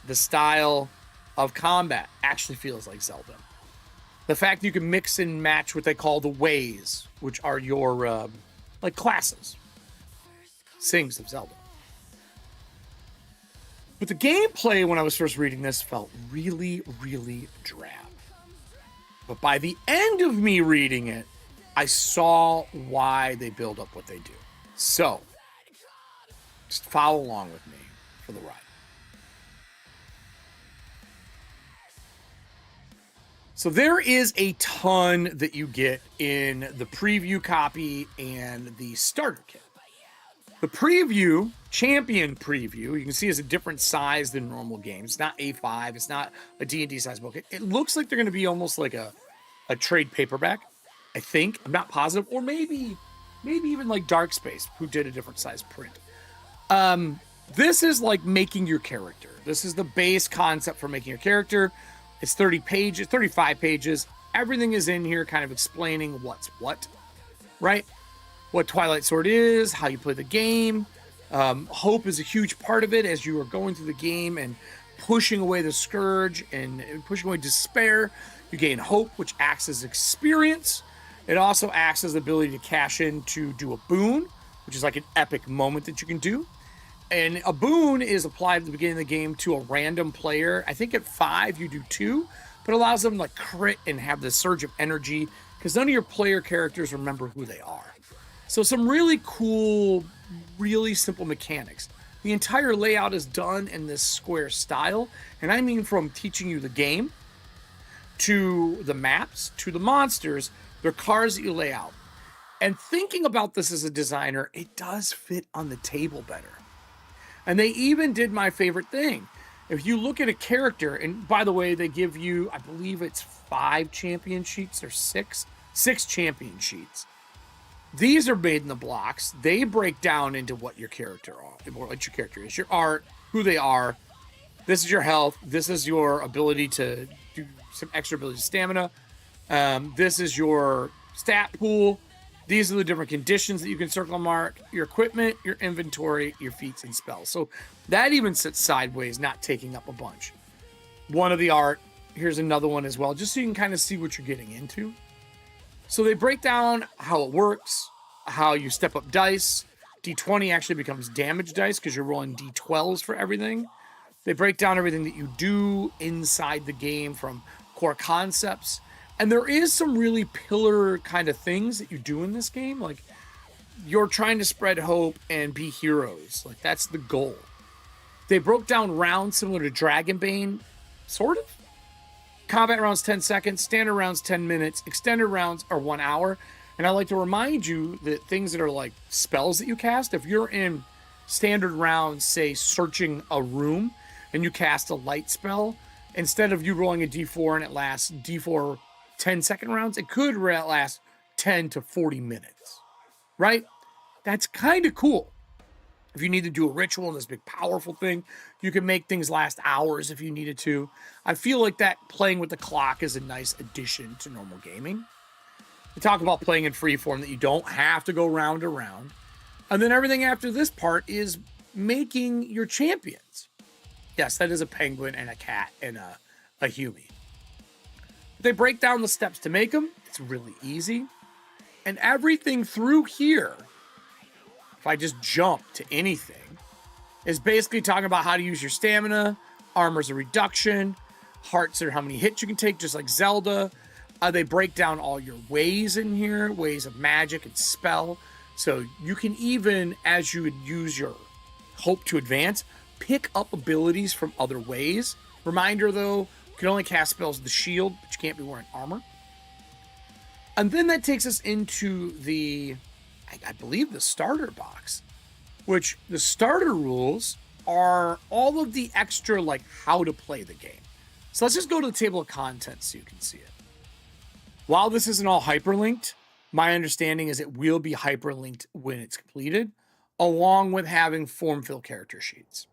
The style of combat actually feels like Zelda. The fact that you can mix and match what they call the ways, which are your like classes, sings of Zelda. But the gameplay when I was first reading this felt really, really drab. But by the end of me reading it, I saw why they build up what they do. So, just follow along with me for the ride. So there is a ton that you get in the preview copy and the starter kit. The preview, champion preview, you can see is a different size than normal games. It's not A5, it's not a D&D size book. It looks like they're going to be almost like a trade paperback, I think. I'm not positive. Or maybe even like Dark Space, who did a different size print. This is like making your character. This is the base concept for making your character. It's 30 pages, 35 pages. Everything is in here kind of explaining what's what, right? What Twilight Sword is, how you play the game. Hope is a huge part of it as you are going through the game and pushing away the scourge and pushing away despair. You gain hope, which acts as experience. It also acts as the ability to cash in to do a boon, which is like an epic moment that you can do. And a boon is applied at the beginning of the game to a random player. I think at 5 you do 2, but it allows them to like crit and have this surge of energy because none of your player characters remember who they are. So some really cool, really simple mechanics. The entire layout is done in this square style, and I mean from teaching you the game to the maps to the monsters, they're cards that you lay out. And thinking about this as a designer, it does fit on the table better. And they even did my favorite thing. If you look at a character, and by the way, they give you, I believe it's 5 champion sheets or 6 champion sheets. These are made in the blocks. They break down into what your character is, your art, who they are. This is your health. This is your ability to do some extra ability stamina. This is your stat pool. These are the different conditions that you can circle mark, your equipment, your inventory, your feats, and spells. So that even sits sideways, not taking up a bunch. One of the art, here's another one as well, just so you can kind of see what you're getting into. So they break down how it works, how you step up dice. D20 actually becomes damage dice because you're rolling D12s for everything. They break down everything that you do inside the game from core concepts. And there is some really pillar kind of things that you do in this game. Like, you're trying to spread hope and be heroes. Like, that's the goal. They broke down rounds similar to Dragonbane, sort of. Combat rounds 10 seconds, standard rounds 10 minutes, extended rounds are 1 hour. And I like to remind you that things that are like spells that you cast, if you're in standard rounds, say searching a room, and you cast a light spell, instead of you rolling a d4 and it lasts d4 10-second rounds, it could last 10 to 40 minutes, right? That's kind of cool. If you need to do a ritual and this big powerful thing, you can make things last hours if you needed to. I feel like that playing with the clock is a nice addition to normal gaming. We talk about playing in freeform, that you don't have to go round to round. And then everything after this part is making your champions. Yes, that is a penguin and a cat and a human. They break down the steps to make them. It's really easy. And everything through here, if I just jump to anything, is basically talking about how to use your stamina, armor's a reduction, Hearts are how many hits you can take, just like Zelda. They break down all your ways in here, ways of magic and spell. So you can even, as you would use your hope to advance, pick up abilities from other ways. Reminder though, you can only cast spells with the shield, but you can't be wearing armor. And then that takes us into the, I believe, the starter box, which the starter rules are all of the extra, like, how to play the game. So let's just go to the table of contents so you can see it. While this isn't all hyperlinked, my understanding is it will be hyperlinked when it's completed, along with having form-fill character sheets.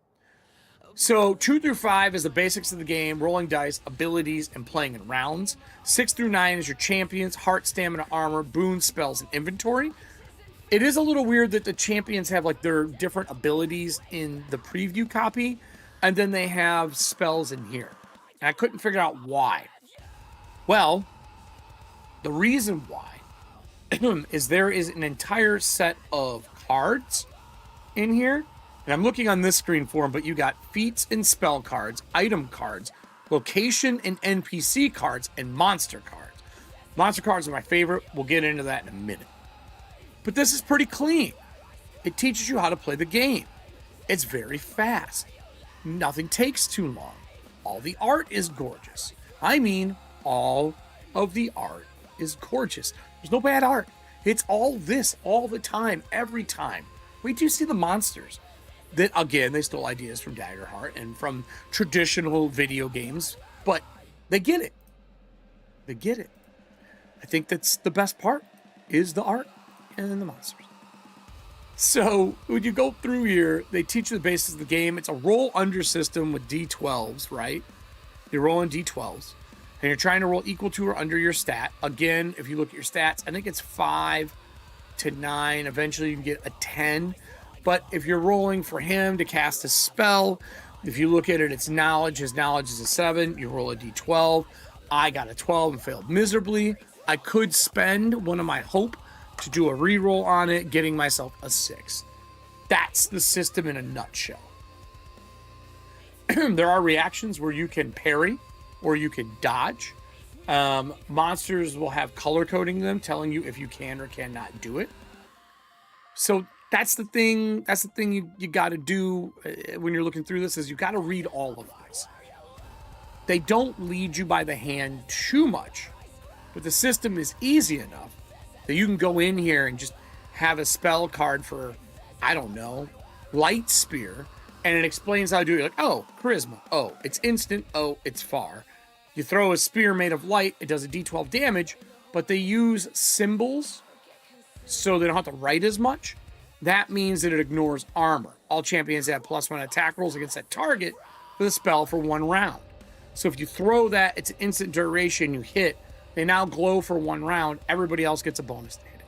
So 2 through 5 is the basics of the game, rolling dice, abilities, and playing in rounds. 6 through 9 is your champions, heart, stamina, armor, boons, spells, and inventory. It is a little weird that the champions have like their different abilities in the preview copy, and then they have spells in here. And I couldn't figure out why. Well, the reason why is there is an entire set of cards in here. And I'm looking on this screen for them, but you got feats and spell cards, item cards, location and NPC cards, and monster cards. Monster cards are my favorite. We'll get into that in a minute. But this is pretty clean. It teaches you how to play the game. It's very fast. Nothing takes too long. All the art is gorgeous. I mean, all of the art is gorgeous. There's no bad art. It's all this all the time, every time. Wait till you see the monsters. That, again, they stole ideas from Daggerheart and from traditional video games, but they get it. They get it. I think that's the best part, is the art and then the monsters. So when you go through here, they teach you the basics of the game. It's a roll under system with D12s, right? You're rolling D12s, and you're trying to roll equal to or under your stat. Again, if you look at your stats, I think it's 5 to 9. Eventually you can get a 10. But if you're rolling for him to cast a spell, if you look at it, it's knowledge. His knowledge is a 7. You roll a D12. I got a 12 and failed miserably. I could spend one of my hope to do a reroll on it, getting myself a 6. That's the system in a nutshell. There are reactions where you can parry or you can dodge. Monsters will have color coding them, telling you if you can or cannot do it. So that's the thing you got to do when you're looking through this, is you got to read all of these. They don't lead you by the hand too much, but the system is easy enough that you can go in here and just have a spell card for, I don't know, Light Spear, and it explains how to do it. You're like, oh, charisma. Oh, it's instant. Oh, it's far. You throw a spear made of light, it does a d12 damage, but they use symbols so they don't have to write as much. That means that it ignores armor. All champions have +1 attack rolls against that target with a spell for 1 round. So if you throw that, it's an instant duration, you hit, they now glow for 1 round, everybody else gets a bonus to hit it.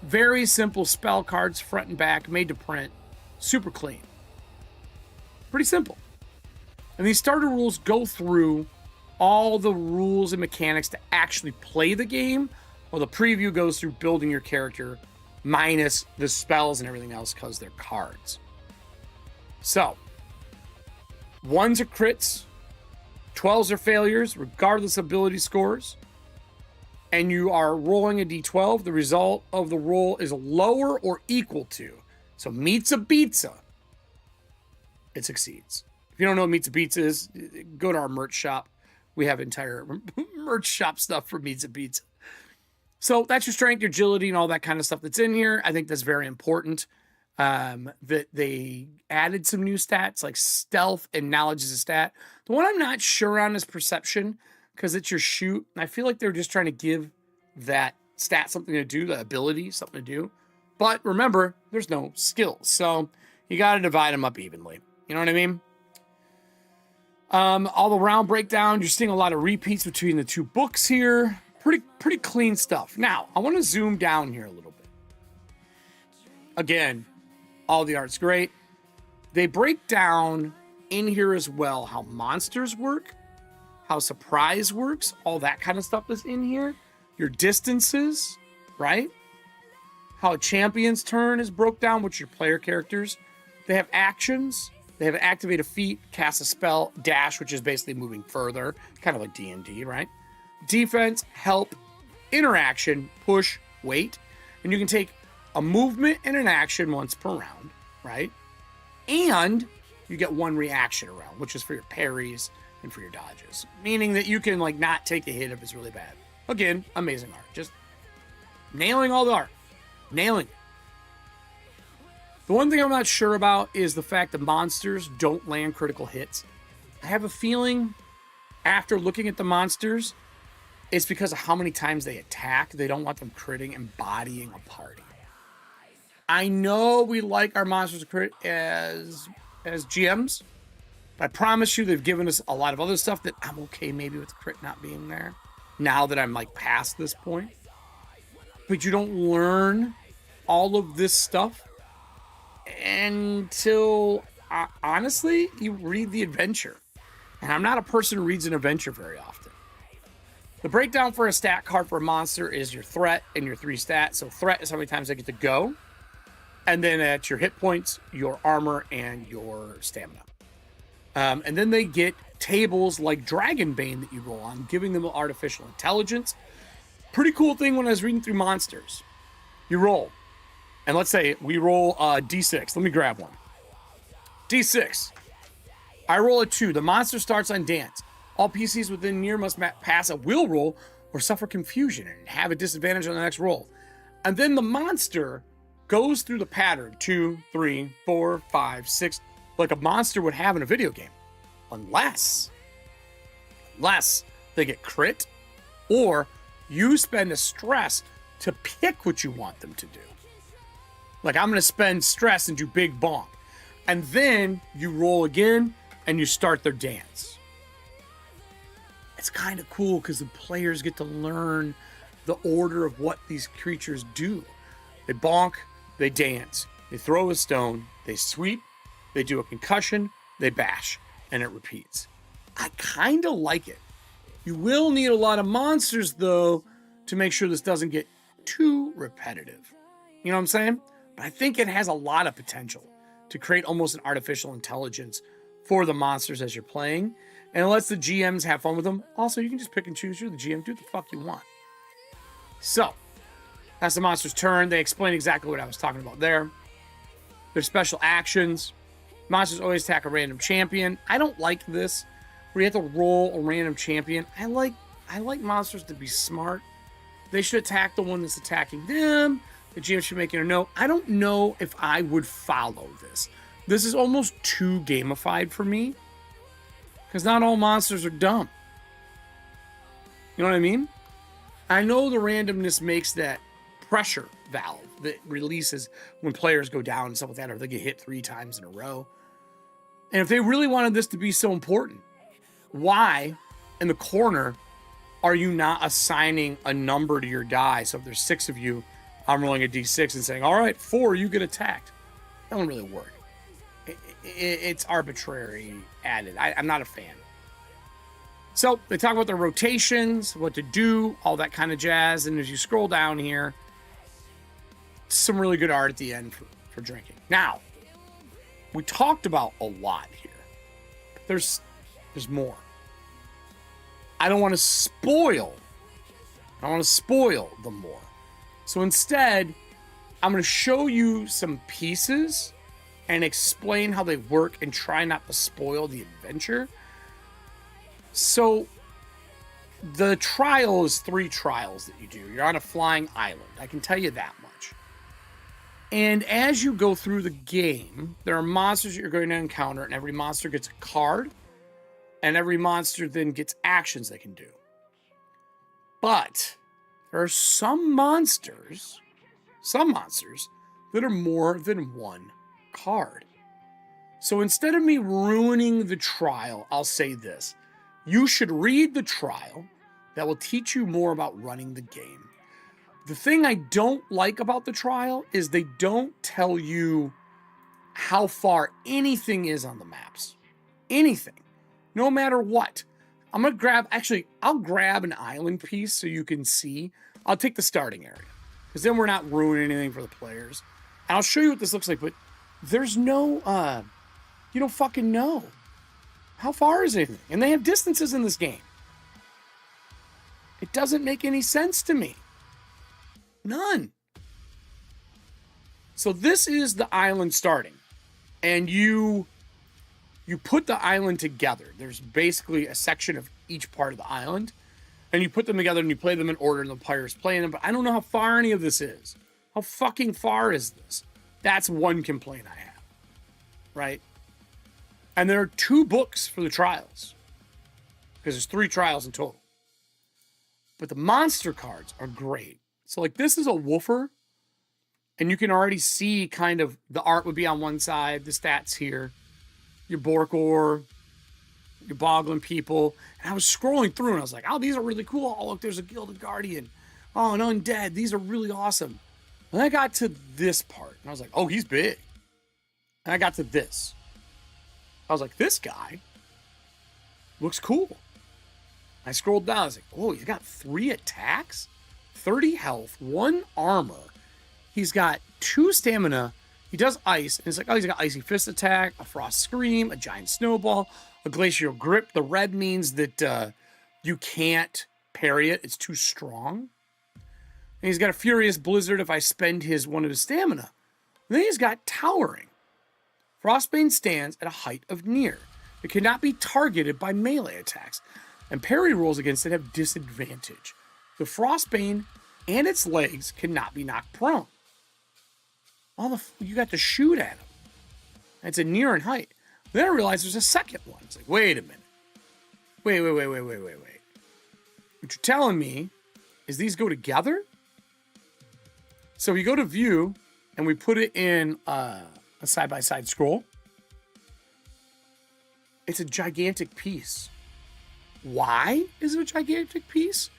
Very simple spell cards, front and back, made to print, super clean. Pretty simple. And these starter rules go through all the rules and mechanics to actually play the game, while the preview goes through building your character, minus the spells and everything else because they're cards. So, 1s are crits, 12s are failures, regardless of ability scores. And you are rolling a d12. The result of the roll is lower or equal to. So, meets a beatsa, it succeeds. If you don't know what Meets a Beats is, go to our merch shop. We have entire merch shop stuff for Meets a Beats. So that's your strength, your agility, and all that kind of stuff that's in here. I think that's very important. That they added some new stats, like stealth and knowledge is a stat. The one I'm not sure on is perception, because it's your shoot. And I feel like they're just trying to give that stat something to do, the ability something to do. But remember, there's no skills. So you got to divide them up evenly. You know what I mean? All the round breakdown, you're seeing a lot of repeats between the 2 books here. Pretty clean stuff. Now, I want to zoom down here a little bit. Again, all the art's great. They break down in here as well how monsters work, how surprise works, all that kind of stuff is in here. Your distances, right? How a champion's turn is broke down, which your player characters. They have actions. They have an activate a feat, cast a spell, dash, which is basically moving further, kind of like D&D, right? Defense, help, interaction, push, wait. And you can take a movement and an action once per round, right? And you get one reaction around, which is for your parries and for your dodges. Meaning that you can like not take a hit if it's really bad. Again, amazing art. Just nailing all the art. Nailing it. The one thing I'm not sure about is the fact that monsters don't land critical hits. I have a feeling after looking at the monsters, it's because of how many times they attack. They don't want them critting and bodying a party. I know we like our monsters to crit as GMs, but I promise you they've given us a lot of other stuff that I'm okay maybe with the crit not being there. Now that I'm like past this point. But you don't learn all of this stuff until, honestly, you read the adventure. And I'm not a person who reads an adventure very often. The breakdown for a stat card for a monster is your threat and your 3 stats. So threat is how many times they get to go. And then at your hit points, your armor, and your stamina. And then they get tables like Dragonbane that you roll on, giving them artificial intelligence. Pretty cool thing when I was reading through monsters. You roll. And let's say we roll D6. Let me grab one. D6. I roll a 2. The monster starts on dance. All PCs within near must pass a will roll or suffer confusion and have a disadvantage on the next roll. And then the monster goes through the pattern 2, 3, 4, 5, 6, like a monster would have in a video game. Unless they get crit or you spend a stress to pick what you want them to do. Like I'm going to spend stress and do big bonk. And then you roll again and you start their dance. It's kind of cool because the players get to learn the order of what these creatures do. They bonk, they dance, they throw a stone, they sweep, they do a concussion, they bash, and it repeats. I kind of like it. You will need a lot of monsters, though, to make sure this doesn't get too repetitive. You know what I'm saying? But I think it has a lot of potential to create almost an artificial intelligence for the monsters as you're playing. And it lets the GMs have fun with them. Also, you can just pick and choose. You're the GM. Do what the fuck you want. So, that's the monster's turn. They explain exactly what I was talking about there. There's special actions. Monsters always attack a random champion. I don't like this, where you have to roll a random champion. I like monsters to be smart. They should attack the one that's attacking them. The GM should make it a note. I don't know if I would follow this. This is almost too gamified for me. Because not all monsters are dumb. You know what I mean? I know the randomness makes that pressure valve that releases when players go down and stuff like that, or they get hit 3 times in a row. And if they really wanted this to be so important, why in the corner are you not assigning a number to your die? So if there's 6 of you, I'm rolling a d6 and saying, all right, 4, you get attacked. That wouldn't really work. It's arbitrary added. I'm not a fan. So they talk about the rotations, what to do, all that kind of jazz. And as you scroll down here, some really good art at the end for drinking. Now, we talked about a lot here. There's more. I don't want to spoil. I want to spoil the more. So instead, I'm going to show you some pieces and explain how they work and try not to spoil the adventure. So the trial is 3 trials that you do. You're on a flying island. I can tell you that much. And as you go through the game, there are monsters that you're going to encounter, and every monster gets a card, and every monster then gets actions they can do. But there are some monsters that are more than 1 card. So instead of me ruining the trial, I'll say this. You should read the trial. That will teach you more about running the game. The thing I don't like about the trial is they don't tell you how far anything is on the maps. Anything. No matter what. I'll grab an island piece so you can see. I'll take the starting area, because then we're not ruining anything for the players. And I'll show you what this looks like, but there's no, You don't fucking know. How far is anything? And they have distances in this game. It doesn't make any sense to me. None. So this is the island starting. And you put the island together. There's basically a section of each part of the island. And you put them together and you play them in order and the players playing them. But I don't know how far any of this is. How fucking far is this? That's one complaint I have. Right? And there are 2 books for the trials. Because there's 3 trials in total. But the monster cards are great. So like this is a woofer. And you can already see kind of the art would be on one side, the stats here, your Borkor, your Boglin people. And I was scrolling through and I was like, oh, these are really cool. Oh, look, there's a Gilded Guardian. Oh, an Undead. These are really awesome. And I got to this part and I was like, oh, he's big. And I got to this. I was like, this guy looks cool. I scrolled down. I was like, oh, he's got 3 attacks, 30 health, 1 armor. He's got 2 stamina. He does ice. And it's like, oh, he's got Icy Fist attack, a Frost Scream, a Giant Snowball, a Glacial Grip. The red means that you can't parry it. It's too strong. And he's got a Furious Blizzard if I spend one of his stamina. And then he's got Towering. Frostbane stands at a height of near. It cannot be targeted by melee attacks. And parry rolls against it have disadvantage. The Frostbane and its legs cannot be knocked prone. You got to shoot at him. It's a near in height. Then I realized there's a second one. It's like, wait a minute. Wait. What you're telling me is these go together? So we go to view and we put it in a side-by-side scroll. It's a gigantic piece. Why is it a gigantic piece?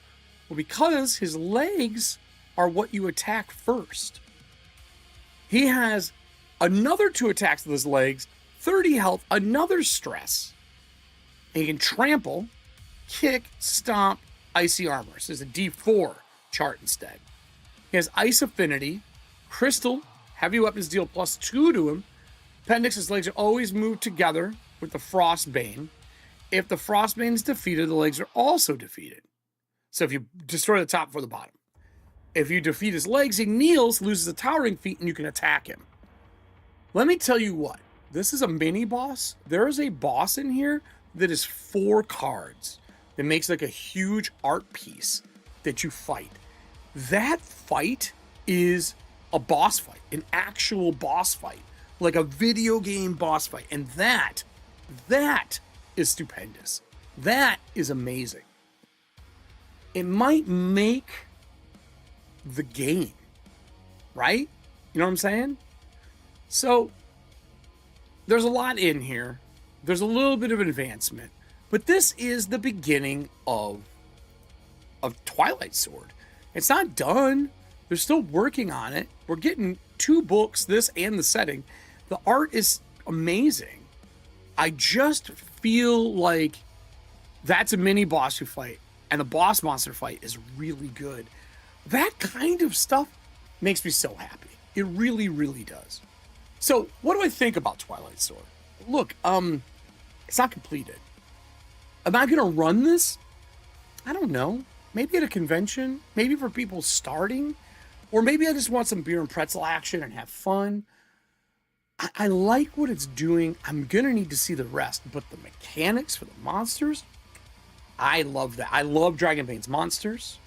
Well, because his legs are what you attack first. He has another 2 attacks with his legs, 30 health, another stress. And he can trample, kick, stomp, icy armor. So it's a D4 chart instead. He has ice affinity, crystal, heavy weapons deal +2 to him. Appendix's legs are always moved together with the Frostbane. If the Frostbane is defeated, the legs are also defeated. So if you destroy the top before the bottom. If you defeat his legs, he kneels, loses a towering feat, and you can attack him. Let me tell you what. This is a mini boss. There is a boss in here that is 4 cards. That makes like a huge art piece that you fight. That fight is a boss fight. An actual boss fight. Like a video game boss fight. And that is stupendous. That is amazing. It might make the game, right? You know what I'm saying? So there's a lot in here. There's a little bit of advancement, but this is the beginning of Twilight Sword. It's not done. They're still working on it. We're getting 2 books, this and the setting. The art is amazing. I just feel like that's a mini boss you fight, and the boss monster fight is really good. That kind of stuff makes me so happy. It really, really does. So, what do I think about Twilight Sword? Look, it's not completed. Am I gonna run this? I don't know. Maybe at a convention, maybe for people starting, or maybe I just want some beer and pretzel action and have fun. I like what it's doing. I'm gonna need to see the rest, but the mechanics for the monsters, I love that. I love Dragonbane's monsters.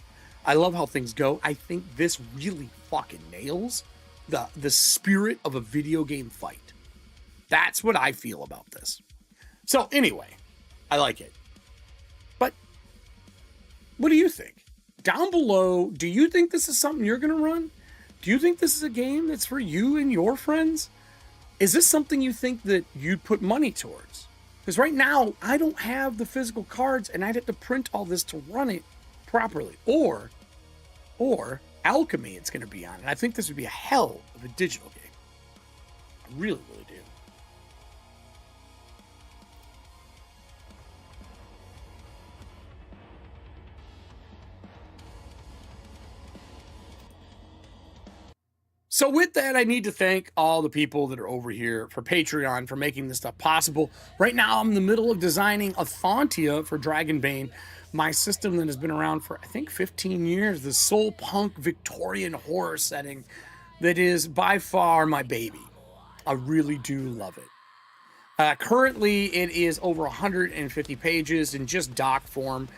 I love how things go. I think this really fucking nails the spirit of a video game fight. That's what I feel about this. So anyway, I like it. But what do you think? Down below, do you think this is something you're going to run? Do you think this is a game that's for you and your friends? Is this something you think that you'd put money towards? Because right now, I don't have the physical cards and I'd have to print all this to run it properly. Or Alchemy it's going to be on. And I think this would be a hell of a digital game. I really, really do. So with that, I need to thank all the people that are over here for Patreon for making this stuff possible. Right now, I'm in the middle of designing a Thontia for Dragonbane, my system that has been around for, I think, 15 years. The soul punk Victorian horror setting that is by far my baby. I really do love it. Currently, it is over 150 pages in just doc form.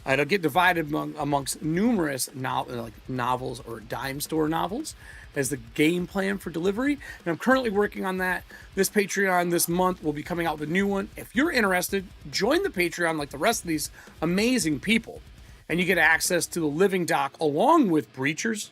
It'll get divided amongst numerous novels or dime store novels as the game plan for delivery. And I'm currently working on that. This Patreon this month will be coming out with a new one. If you're interested, join the Patreon like the rest of these amazing people. And you get access to the living doc along with Breachers.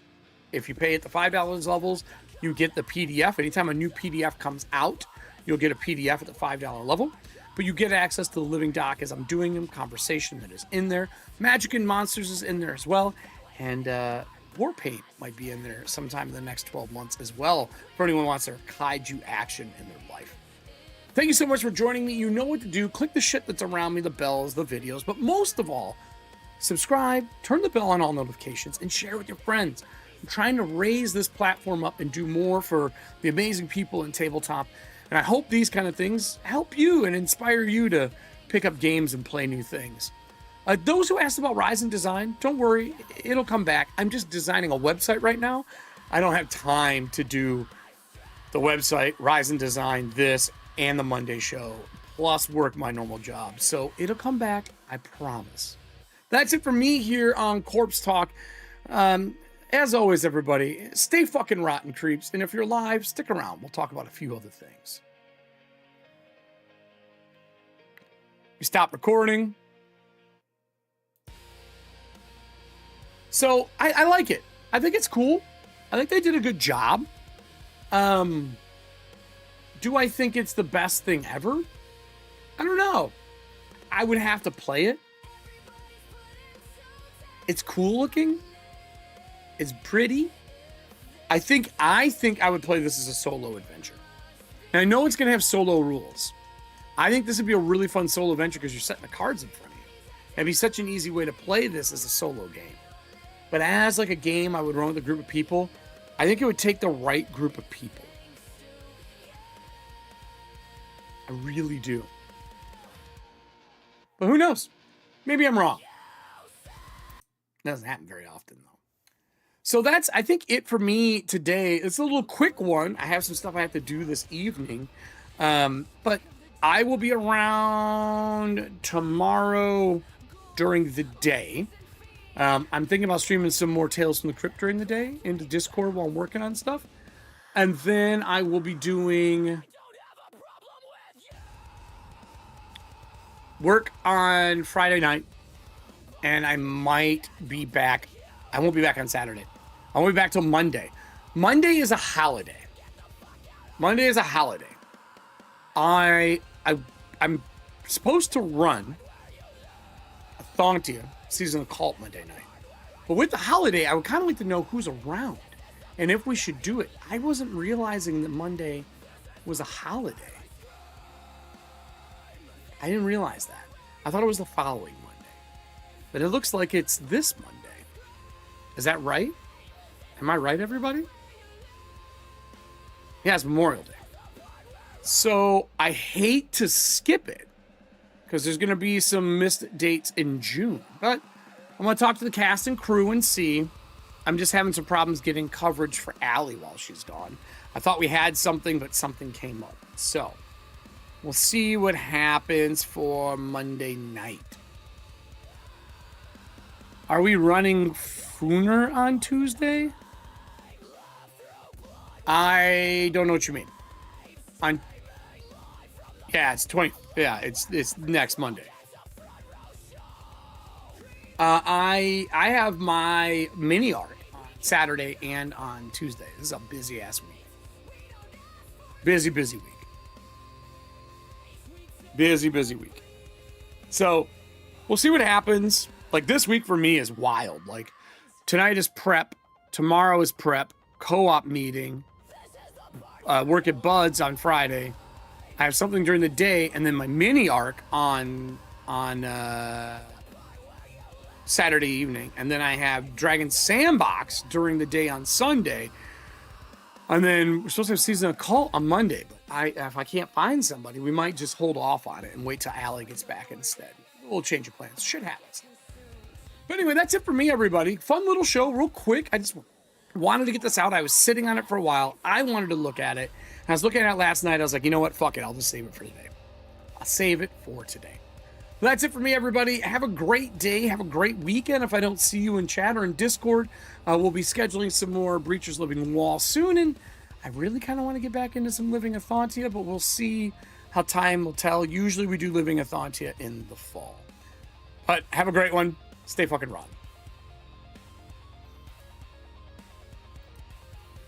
If you pay at the $5 levels, you get the PDF. Anytime a new PDF comes out, you'll get a PDF at the $5 level. But you get access to the living doc as I'm doing them, conversation that is in there. Magic and Monsters is in there as well. And Warpaint might be in there sometime in the next 12 months as well for anyone who wants their kaiju action in their life. Thank you so much for joining me. You know what to do. Click the shit that's around me, the bells, the videos, but most of all, subscribe, turn the bell on all notifications, and share with your friends. I'm trying to raise this platform up and do more for the amazing people in tabletop. And I hope these kind of things help you and inspire you to pick up games and play new things. Those who asked about Rise and Design, don't worry, it'll come back. I'm just designing a website right now. I don't have time to do the website, Rise and Design, this, and the Monday show, plus work my normal job. So it'll come back, I promise. That's it for me here on Corpse Talk. As always, everybody, stay fucking rotten, creeps. And if you're live, stick around. We'll talk about a few other things. We stop recording. So I like it. I think it's cool. I think they did a good job. Do I think it's the best thing ever? I don't know. I would have to play it. It's cool looking. It's pretty. I think I would play this as a solo adventure. And I know it's going to have solo rules. I think this would be a really fun solo adventure because you're setting the cards in front of you. It'd be such an easy way to play this as a solo game. But as like a game I would run with a group of people, I think it would take the right group of people. I really do. But who knows? Maybe I'm wrong. It doesn't happen very often, though. So that's, I think, it for me today. It's a little quick one. I have some stuff I have to do this evening. But I will be around tomorrow during the day. I'm thinking about streaming some more Tales from the Crypt during the day into Discord while I'm working on stuff. And then I will be doing work on Friday night. And I might be back. I won't be back on Saturday. I won't be back till Monday. Monday is a holiday. Monday is a holiday. I'm supposed to run a Thontia Season of Cult Monday night. But with the holiday, I would kind of like to know who's around and if we should do it. I wasn't realizing that Monday was a holiday. I didn't realize that. I thought it was the following Monday. But it looks like it's this Monday. Is that right? Am I right, everybody? Yeah, it's Memorial Day. So I hate to skip it because there's going to be some missed dates in June. But I'm going to talk to the cast and crew and see. I'm just having some problems getting coverage for Allie while she's gone. I thought we had something, but something came up. So we'll see what happens for Monday night. Are we running Fooner on Tuesday? I don't know what you mean. Yeah, it's 20. Yeah, it's next Monday. I have my mini arc on Saturday and on Tuesday. This is a busy ass week. Busy week. Busy week. So we'll see what happens. Like this week for me is wild. Like tonight is prep. Tomorrow is prep. Co-op meeting. Work at Bud's on Friday. I have something during the day, and then my mini arc on Saturday evening, and then I have Dragon Sandbox during the day on Sunday. And then we're supposed to have Season of Cult on Monday, but if I can't find somebody, we might just hold off on it and wait till Allie gets back instead. We'll change of plans. Shit happens. But anyway, that's it for me, everybody. Fun little show, real quick. I just wanted to get this out. I was sitting on it for a while. I wanted to look at it. I was looking at it last night. I was like, you know what? Fuck it. I'll just save it for today. I'll save it for today. Well, that's it for me, everybody. Have a great day. Have a great weekend. If I don't see you in chat or in Discord, we'll be scheduling some more Breacher's Living Wall soon. And I really kind of want to get back into some Living Athantia, but we'll see how time will tell. Usually we do Living Athantia in the fall. But have a great one. Stay fucking raw.